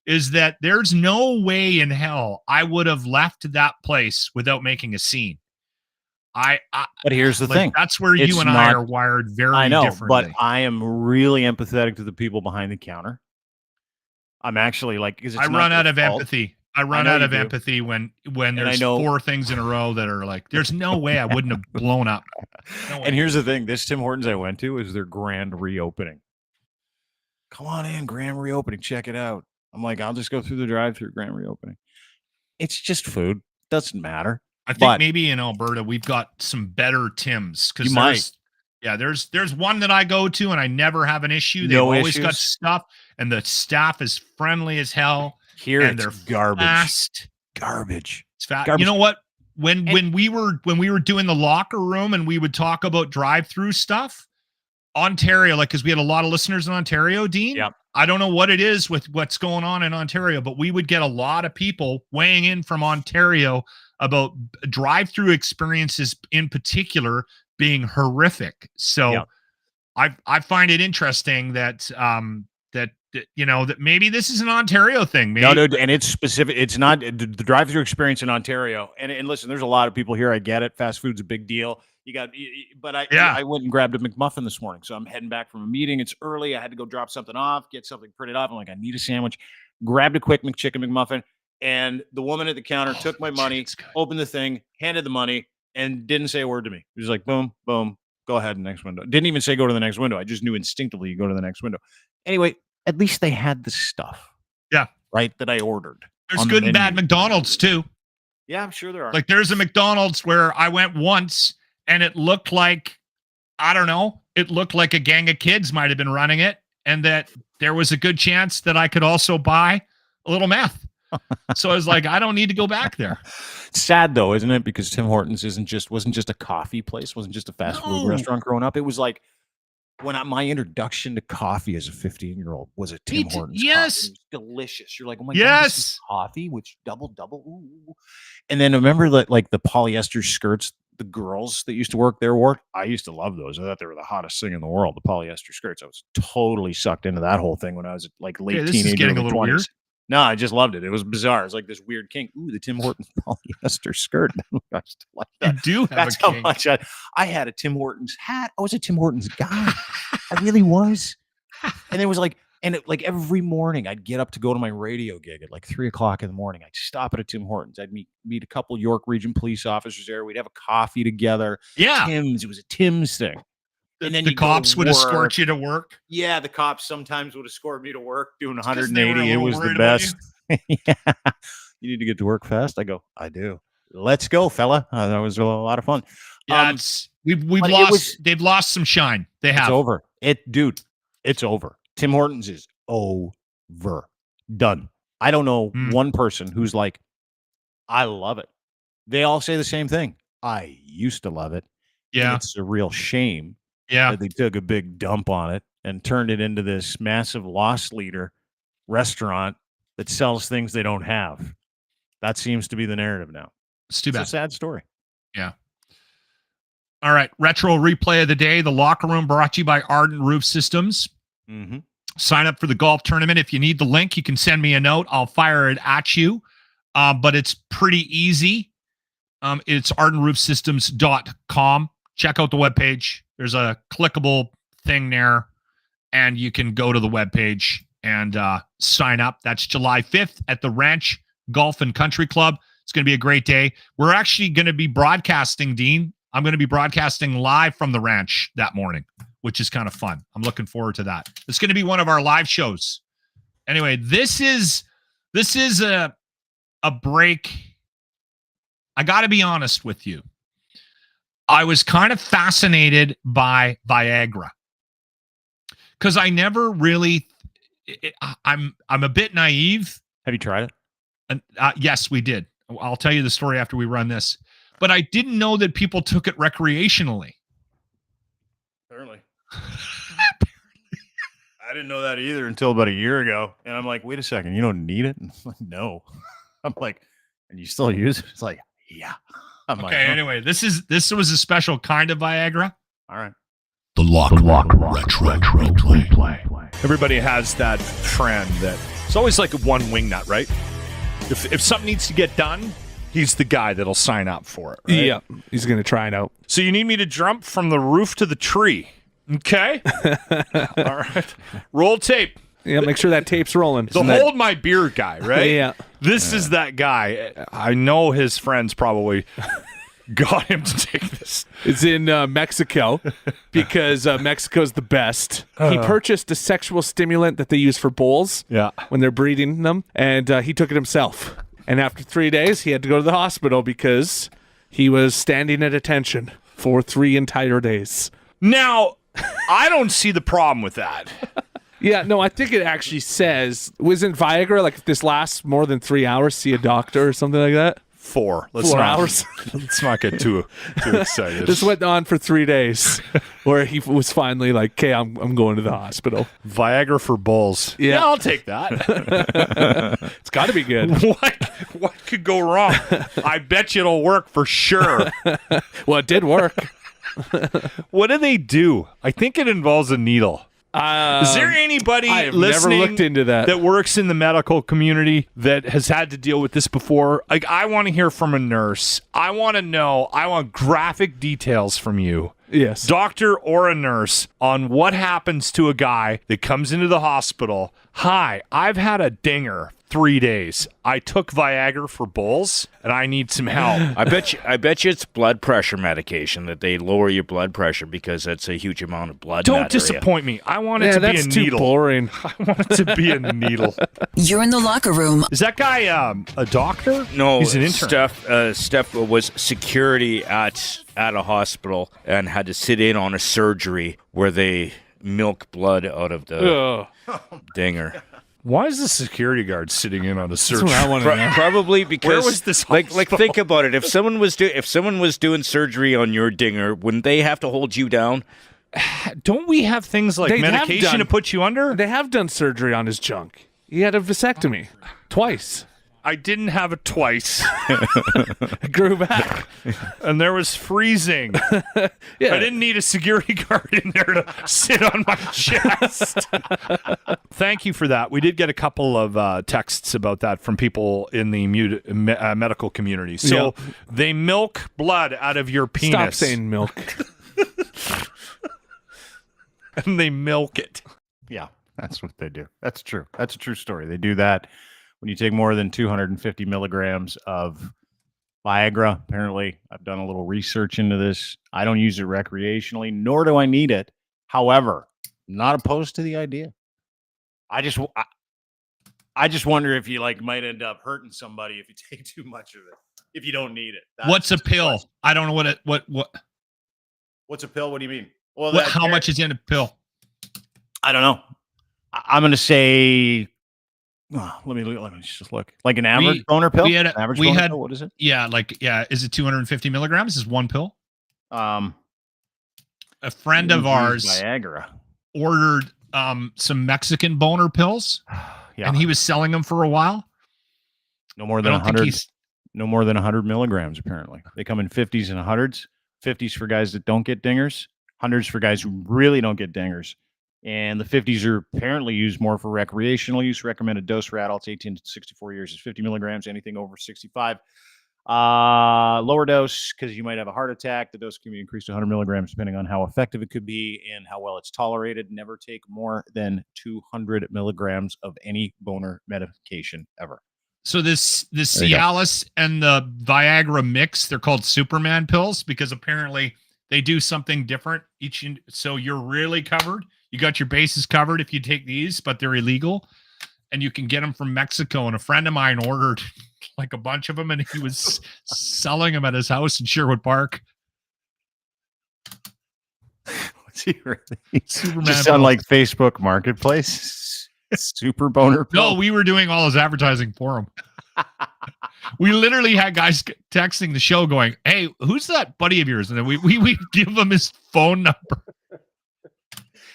is that there's no way in hell I would have left that place without making a scene. But here's the thing. That's where you and I are wired very differently. But I am really empathetic to the people behind the counter. I'm actually like, because I run out of empathy. I run out of empathy when there's 4 things in a row that are like, there's no way I wouldn't have blown up. No way. And here's the thing. This Tim Hortons I went to is their grand reopening. Come on in, grand reopening. Check it out. I'm like, I'll just go through the drive-through, grand reopening. It's just food. Doesn't matter. I think maybe in Alberta we've got some better Tims. You might. Yeah, there's one that I go to and I never have an issue. They've always got stuff and the staff is friendly as hell. Here and they're garbage. Fast. Garbage. It's fast. Garbage. You know what? When we were doing the locker room and we would talk about drive-through stuff, Ontario, like because we had a lot of listeners in Ontario, Dean. Yep. I don't know what it is with what's going on in Ontario, but we would get a lot of people weighing in from Ontario about drive-through experiences in particular being horrific. So I find it interesting that that maybe this is an Ontario thing. Maybe. No, and it's specific. It's not the drive-through experience in Ontario. And listen, there's a lot of people here. I get it. Fast food's a big deal. But I went and grabbed a McMuffin this morning. So I'm heading back from a meeting. It's early. I had to go drop something off, get something printed off. I'm like, I need a sandwich. Grabbed a quick McChicken McMuffin. And the woman at the counter took my money, opened the thing, handed the money, and didn't say a word to me. She was like, boom, boom, Go ahead, next window. Didn't even say go to the next window. I just knew instinctively you go to the next window. Anyway, at least they had the stuff. Yeah. Right, that I ordered. There's good and bad McDonald's too. Yeah, I'm sure there are. Like there's a McDonald's where I went once and it looked like, I don't know, it looked like a gang of kids might have been running it, and that there was a good chance that I could also buy a little meth. So I was like, I don't need to go back there. It's sad though, isn't it? Because Tim Hortons wasn't just a coffee place, wasn't just a fast food restaurant growing up. It was like my introduction to coffee as a 15-year-old was a Tim Hortons. Yes. Coffee. It was delicious. You're like, oh my God, this is coffee, which double. Ooh. And then remember that like the polyester skirts the girls that used to work there wore? I used to love those. I thought they were the hottest thing in the world, the polyester skirts. I was totally sucked into that whole thing when I was like late this teenager. Is getting a little 20s. weird. No, I just loved it. It was bizarre. It was like this weird kink. Ooh, the Tim Hortons polyester skirt. I just like that. You do have That's a how kink. much I had a Tim Hortons hat. I was a Tim Hortons guy. I really was. And it was like, like every morning I'd get up to go to my radio gig at like 3:00 in the morning. I'd stop at a Tim Hortons. I'd meet a couple York Region police officers there. We'd have a coffee together. Yeah. Tim's. It was a Tim's thing. And then the cops would escort you to work. Yeah, the cops sometimes would escort me to work doing 180. It was the worried best. Yeah. You need to get to work fast? I go, I do. Let's go, fella. That was a lot of fun. Yeah, they've lost some shine. They have. It's over. It's over. Tim Hortons is over. Done. I don't know one person who's like, I love it. They all say the same thing. I used to love it. Yeah. And it's a real shame. Yeah. That they took a big dump on it and turned it into this massive loss leader restaurant that sells things they don't have. That seems to be the narrative now. It's too bad. It's a sad story. Yeah. All right. Retro replay of the day. The Locker Room brought to you by Ardent Roof Systems. Mm-hmm. Sign up for the golf tournament. If you need the link, you can send me a note. I'll fire it at you. But it's pretty easy. It's ardentroofsystems.com. Check out the webpage. There's a clickable thing there, and you can go to the webpage and sign up. That's July 5th at the Ranch Golf and Country Club. It's going to be a great day. We're actually going to be broadcasting, Dean. I'm going to be broadcasting live from the ranch that morning, which is kind of fun. I'm looking forward to that. It's going to be one of our live shows. Anyway, this is a break. I got to be honest with you. I was kind of fascinated by Viagra because I never really. I'm a bit naive. Have you tried it? And yes, we did. I'll tell you the story after we run this. But I didn't know that people took it recreationally. Apparently. I didn't know that either until about a year ago. And I'm like, wait a second, you don't need it? I'm like, no. I'm like, and you still use it? It's like, yeah. I'm okay, like, anyway, this was a special kind of Viagra. All right. The Lochlin retro play. Everybody has that friend that it's always like a one wingnut, right? If something needs to get done, he's the guy that'll sign up for it, right? Yeah, he's going to try it out. So you need me to jump from the roof to the tree, okay? All right. Roll tape. Yeah, make sure that tape's rolling. The hold my beer guy, right? Yeah. This is that guy. I know his friends probably got him to take this. It's in Mexico because Mexico's the best. He purchased a sexual stimulant that they use for bulls when they're breeding them, and he took it himself. And after 3 days, he had to go to the hospital because he was standing at attention for 3 entire days. Now, I don't see the problem with that. Yeah, no, I think it actually says, wasn't Viagra, like if this lasts more than 3 hours, see a doctor or something like that? 4. 4 hours. Let's not get too excited. This went on for 3 days where he was finally like, okay, I'm going to the hospital. Viagra for bulls. Yeah. I'll take that. It's got to be good. What could go wrong? I bet you it'll work for sure. Well, it did work. What do they do? I think it involves a needle. Is there anybody I have listening never looked into that works in the medical community that has had to deal with this before? Like, I want to hear from a nurse. I want to know. I want graphic details from you. Yes. Doctor or a nurse on what happens to a guy that comes into the hospital. Hi, I've had a dinger 3 days. I took Viagra for bulls, and I need some help. I bet you it's blood pressure medication that they lower your blood pressure because that's a huge amount of blood. Don't disappoint me. I want it to be a that's too needle. boring. I want it to be a needle. You're in the locker room. Is that guy a doctor? No, he's an intern. Steph was security at a hospital and had to sit in on a surgery where they milk blood out of the dinger. Why is the security guard sitting in on a surgery? That's what I want to know. Probably because Where was this like hospital? think about it. If someone was doing surgery on your dinger, wouldn't they have to hold you down? Don't we have things like They have medication done- to put you under? They have done surgery on his junk. He had a vasectomy twice. I didn't have it twice, It grew back. and there was freezing. Yeah. I didn't need a security guard in there to sit on my chest. Thank you for that. We did get a couple of texts about that from people in the medical community. So they milk blood out of your penis. Stop saying milk. And they milk it. Yeah, that's what they do. That's true. That's a true story. They do that when you take more than 250 milligrams of Viagra. Apparently, I've done a little research into this. I don't use it recreationally, nor do I need it. However, I'm not opposed to the idea. I just wonder if you might end up hurting somebody if you take too much of it. If you don't need it. That's What's a the pill? question. I don't know what. What's a pill? What do you mean? Well, How much is in a pill? I don't know. I'm going to say. Let me just look. Like an average boner pill. An average boner pill? What is it? Yeah, is it 250 milligrams? Is one pill? A friend of ours Viagra ordered some Mexican boner pills, and he was selling them for a while. No more than 100. No more than 100 milligrams. Apparently, they come in 50s and 100s. 50s for guys that don't get dingers. 100s for guys who really don't get dingers. And the 50s are apparently used more for recreational use. Recommended dose for adults 18 to 64 years is 50 milligrams. Anything over 65. Lower dose, because you might have a heart attack. The dose can be increased to 100 milligrams depending on how effective it could be and how well it's tolerated. Never take more than 200 milligrams of any boner medication ever. So the Cialis and the Viagra mix, they're called Superman pills because apparently they do something different so you're really covered. You got your bases covered if you take these, but they're illegal, and you can get them from Mexico. And a friend of mine ordered like a bunch of them, and he was selling them at his house in Sherwood Park. What's he really? Superman Just on pills. like Facebook Marketplace. Super boner pill. No, we were doing all his advertising for him. We literally had guys texting the show going, "Hey, who's that buddy of yours?" And then we give him his phone number.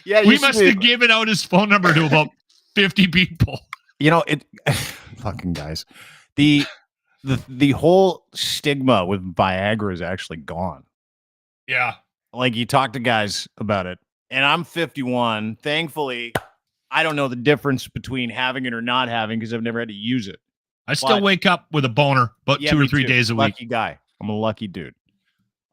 Yeah, We must have given out his phone number to about 50 people. It fucking guys. The whole stigma with Viagra is actually gone. Yeah. Like you talk to guys about it, and I'm 51. Thankfully, I don't know the difference between having it or not having because I've never had to use it. I still wake up with a boner about 2 or 3 days a week. Lucky guy. I'm a lucky dude.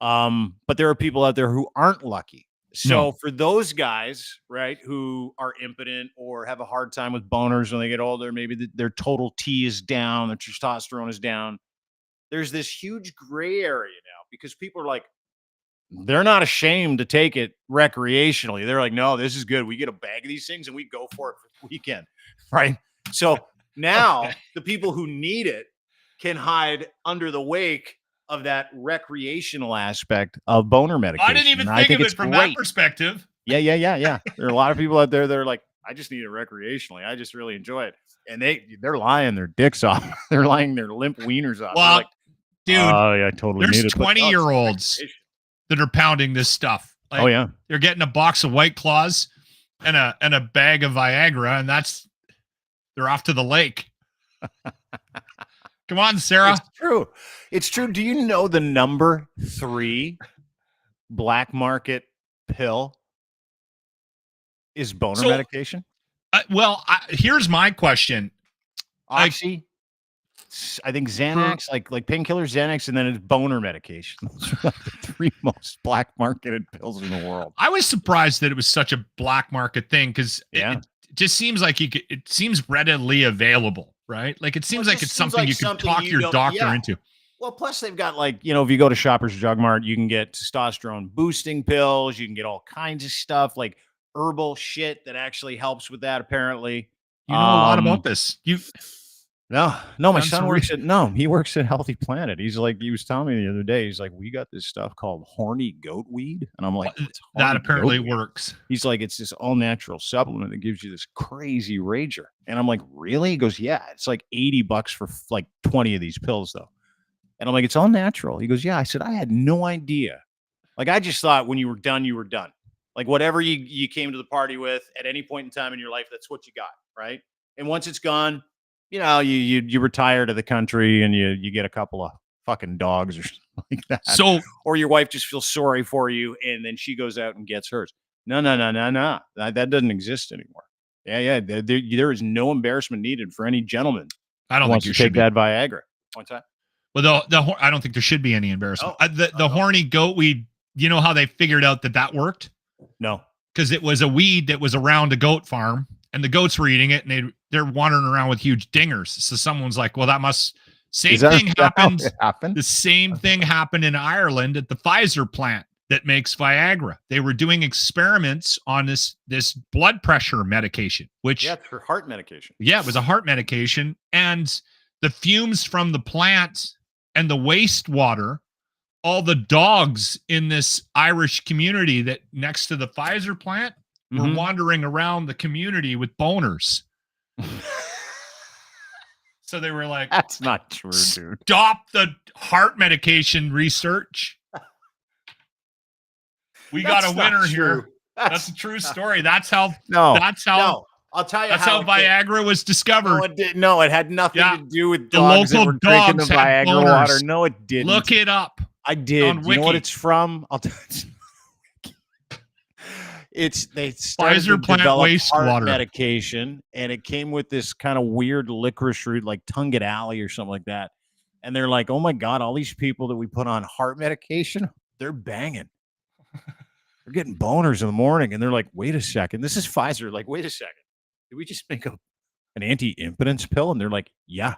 But there are people out there who aren't lucky. So for those guys, right, who are impotent or have a hard time with boners when they get older, maybe their total T is down, their testosterone is down. There's this huge gray area now because people are like, they're not ashamed to take it recreationally. They're like, no, this is good. We get a bag of these things and we go for it for the weekend, right? So now the people who need it can hide under the wake of that recreational aspect of boner medication. I didn't even And think of it's it from great. that perspective. Yeah. There are a lot of people out there that are like, I just need it recreationally. I just really enjoy it. And they're lying their dicks off. They're lying their limp wieners off. Well, dude, oh yeah, I totally need there's it. But, 20-year-olds that are pounding this stuff. Like, oh yeah. They're getting a box of White Claws and a bag of Viagra, and they're off to the lake. Come on, Sarah. It's true. It's true. Do you know the number 3 black market pill is boner medication? Here's my question. Oxy, I think Xanax, like painkiller Xanax, and then it's boner medication. Those are like the 3 most black marketed pills in the world. I was surprised that it was such a black market thing because Yeah. it just seems like it seems readily available. right? Like it seems Well, it like just it's seems something like you could something talk you your don't- doctor yeah. into. Well, plus they've got like, if you go to Shoppers Drug Mart, you can get testosterone boosting pills. You can get all kinds of stuff like herbal shit that actually helps with that. Apparently, You know a lot about this. No, my Done son some works he works at Healthy Planet. He was telling me the other day, he's like, we got this stuff called horny goat weed. And I'm like, "What's that horny apparently goat weed?" works. He's like, it's this all natural supplement that gives you this crazy rager. And I'm like, really? He goes, yeah, it's like $80 for like 20 of these pills though. And I'm like, it's all natural. He goes, yeah. I said, I had no idea. Like, I just thought when you were done, you were done. Like whatever you came to the party with at any point in time in your life, that's what you got. Right. And once it's gone, you retire to the country and you get a couple of fucking dogs or something like that. So, or your wife just feels sorry for you and then she goes out and gets hers. No. That doesn't exist anymore. Yeah. There is no embarrassment needed for any gentleman I don't who wants think to you take should be. that Viagra. What's that? Well, I don't think there should be any embarrassment. Oh, The horny goat weed, you know how they figured out that worked? No. Because it was a weed that was around a goat farm and the goats were eating it and they're wandering around with huge dingers. So someone's like, well, same thing happened. The same thing happened in Ireland at the Pfizer plant that makes Viagra. They were doing experiments on this blood pressure medication, which it's for heart medication. Yeah, it was a heart medication. And the fumes from the plant and the wastewater, all the dogs in this Irish community that next to the Pfizer plant were wandering around the community with boners. So they were like, that's not true, dude. Stop the heart medication research. We got a winner here. That's a true story. That's how I'll tell you that's how Viagra was discovered. No, it had nothing to do with the dogs local that were drinking the dogs had Viagra boners. water. No, it didn't. Look it up. I did. On You know what Wiki. it's from? I'll tell you. They started Pfizer to plant develop wastewater heart medication, and it came with this kind of weird licorice root, like Tunget Alley or something like that. And they're like, "Oh my god, all these people that we put on heart medication, they're banging, they're getting boners in the morning." And they're like, "Wait a second, this is Pfizer." Like, wait a second, did we just make an anti-impotence pill? And they're like, "Yeah,"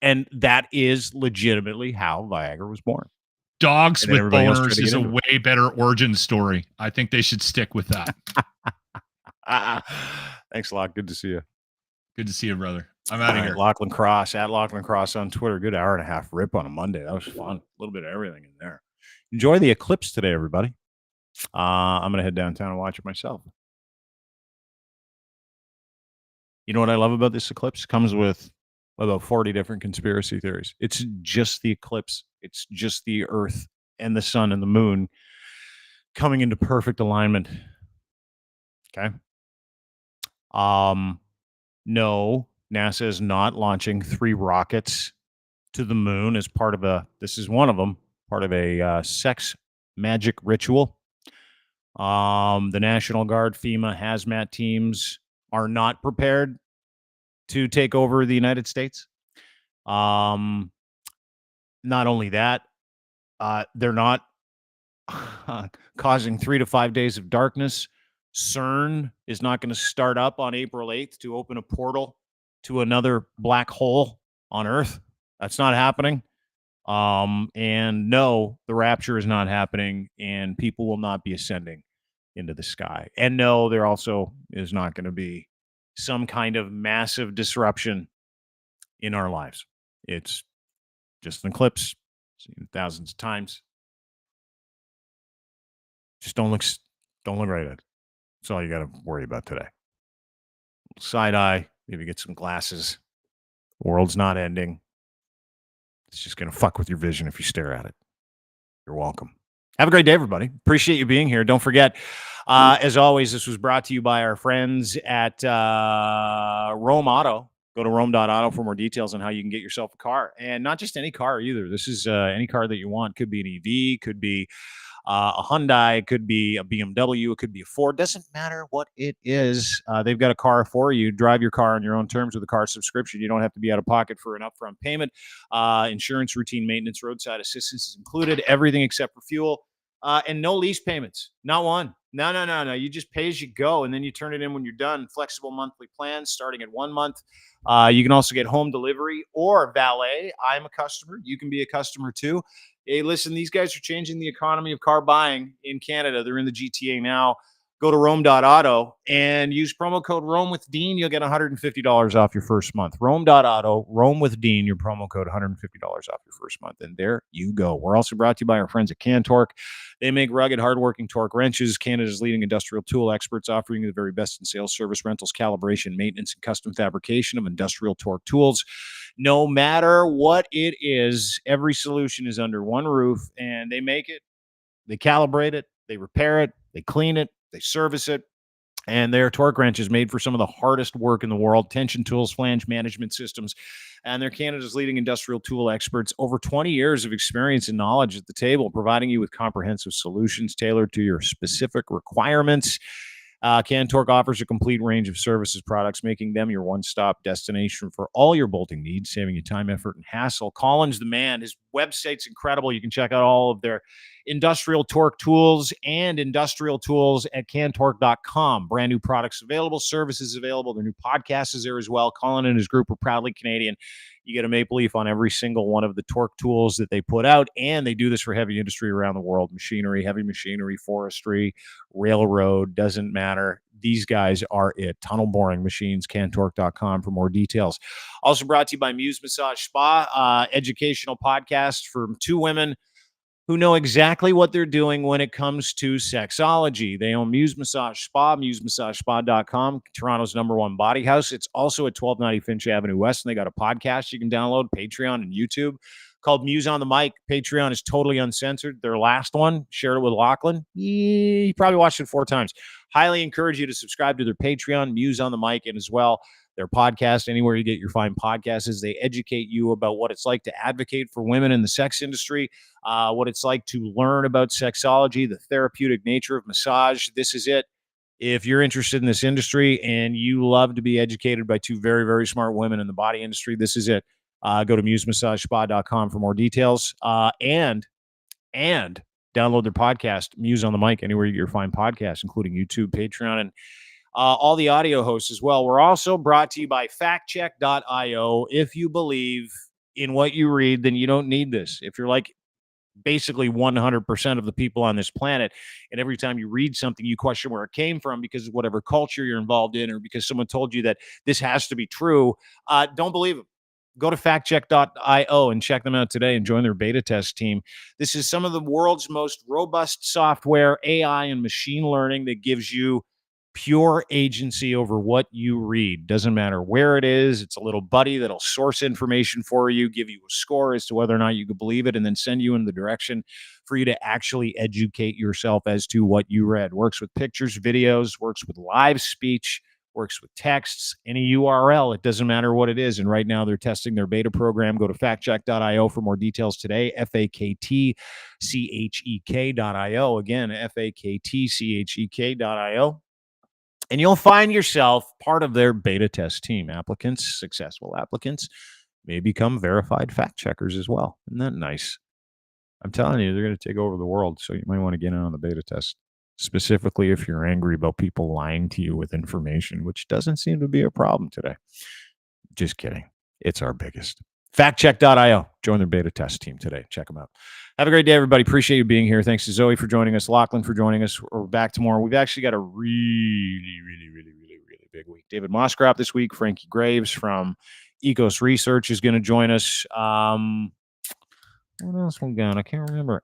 and that is legitimately how Viagra was born. Dogs And with everybody else tried boners to is get a into way better origin story. I think they should stick with that. Thanks a lot. Good to see you. Good to see you, brother. I'm out of here. Lochlin Cross at Lochlin Cross on Twitter. Good hour and a half rip on a Monday. That was fun. A little bit of everything in there. Enjoy the eclipse today, everybody. I'm gonna head downtown and watch it myself. You know what I love about this eclipse? It comes with about 40 different conspiracy theories. It's just the eclipse. It's just the Earth and the sun and the moon coming into perfect alignment. Okay. No, NASA is not launching 3 rockets to the moon as part of this is one of them, part of a sex magic ritual. The National Guard, FEMA, hazmat teams are not prepared to take over the United States. Not only that, they're not causing 3 to 5 days of darkness. CERN is not going to start up on April 8th to open a portal to another black hole on Earth. That's not happening. And no, the rapture is not happening, and people will not be ascending into the sky. And no, there also is not going to be some kind of massive disruption in our lives. It's just an eclipse, seen it thousands of times. Just don't look right at it. That's all you got to worry about today. Side eye, maybe get some glasses. The world's not ending. It's just going to fuck with your vision if you stare at it. You're welcome. Have a great day, everybody. Appreciate you being here. Don't forget, as always, this was brought to you by our friends at Rome Auto. Go to Rome.auto for more details on how you can get yourself a car. And not just any car either. This is any car that you want. Could be an EV, could be a Hyundai, it could be a BMW, it could be a Ford. Doesn't matter what it is. They've got a car for you. Drive your car on your own terms with a car subscription. You don't have to be out of pocket for an upfront payment. Insurance, routine maintenance, roadside assistance is included. Everything except for fuel. And no lease payments. Not one. No. You just pay as you go, and then you turn it in when you're done. Flexible monthly plans starting at 1 month. You can also get home delivery or valet. I'm a customer. You can be a customer too. Hey, listen, these guys are changing the economy of car buying in Canada. They're in the GTA now. Go to Rome.auto and use promo code Rome with Dean. You'll get $150 off your first month. Rome.auto, Rome with Dean, your promo code, $150 off your first month. And there you go. We're also brought to you by our friends at Cantork. They make rugged, hardworking torque wrenches. Canada's leading industrial tool experts, offering you the very best in sales, service, rentals, calibration, maintenance, and custom fabrication of industrial torque tools. No matter what it is, every solution is under one roof, and they make it, they calibrate it, they repair it, they clean it, they service it, and their torque wrench is made for some of the hardest work in the world, tension tools, flange management systems, and they're Canada's leading industrial tool experts. Over 20 years of experience and knowledge at the table, providing you with comprehensive solutions tailored to your specific requirements. Cantork offers a complete range of services products, making them your one-stop destination for all your bolting needs, saving you time, effort, and hassle. Colin's the man. His website's incredible. You can check out all of their industrial torque tools and industrial tools at cantork.com. Brand new products available, services available. Their new podcast is there as well. Colin and his group are proudly Canadian. You get a maple leaf on every single one of the torque tools that they put out, and they do this for heavy industry around the world. Machinery, heavy machinery, forestry, railroad, doesn't matter. These guys are it. Tunnel boring machines, cantork.com for more details. Also brought to you by Muse Massage Spa, educational podcast for two women who know exactly what they're doing when it comes to sexology. They own Muse Massage Spa, musemassagespa.com, Toronto's #1 body house. It's also at 1290 Finch Avenue West, and they got a podcast you can download, Patreon and YouTube, called Muse on the Mic. Patreon is totally uncensored. Their last one, shared it with Lochlin. You probably watched it 4 times. Highly encourage you to subscribe to their Patreon, Muse on the Mic, and as well their podcast, anywhere you get your fine podcasts, is they educate you about what it's like to advocate for women in the sex industry, what it's like to learn about sexology, the therapeutic nature of massage. This is it. If you're interested in this industry and you love to be educated by two very, very smart women in the body industry, this is it. Go to musemassagespa.com for more details, and download their podcast, Muse on the Mic, anywhere you get your fine podcasts, including YouTube, Patreon, and all the audio hosts as well. We're also brought to you by factcheck.io. If you believe in what you read, then you don't need this. If you're like basically 100% of the people on this planet, and every time you read something, you question where it came from because of whatever culture you're involved in, or because someone told you that this has to be true, don't believe them. Go to factcheck.io and check them out today and join their beta test team. This is some of the world's most robust software, AI, and machine learning that gives you pure agency over what you read. Doesn't matter where it is. It's a little buddy that'll source information for you, give you a score as to whether or not you could believe it, and then send you in the direction for you to actually educate yourself as to what you read. Works with pictures, videos, works with live speech, works with texts, any URL. It doesn't matter what it is. And right now they're testing their beta program. Go to factcheck.io for more details today. FAKTCHEK.io. Again, FAKTCHEK.io. And you'll find yourself part of their beta test team. Applicants, successful applicants, may become verified fact checkers as well. Isn't that nice? I'm telling you, they're going to take over the world, so you might want to get in on the beta test, specifically if you're angry about people lying to you with information, which doesn't seem to be a problem today. Just kidding. It's our biggest. Factcheck.io. Join their beta test team today. Check them out. Have a great day, everybody. Appreciate you being here. Thanks to Zoey for joining us, Lochlin for joining us. We're back tomorrow. We've actually got a really big week. David Moskrop this week. Frankie Graves from Ecos Research is going to join us. What else we got? I can't remember.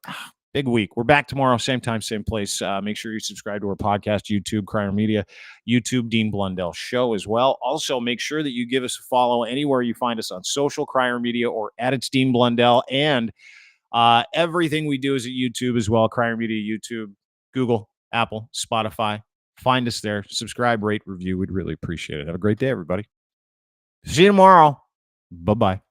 Big week. We're back tomorrow, same time, same place. Make sure you subscribe to our podcast, YouTube, Crier Media, YouTube, Dean Blundell Show as well. Also, make sure that you give us a follow anywhere you find us on social, Crier Media, or at It's Dean Blundell. And everything we do is at YouTube as well. Crier Media, YouTube, Google, Apple, Spotify. Find us there. Subscribe, rate, review. We'd really appreciate it. Have a great day, everybody. See you tomorrow. Bye-bye.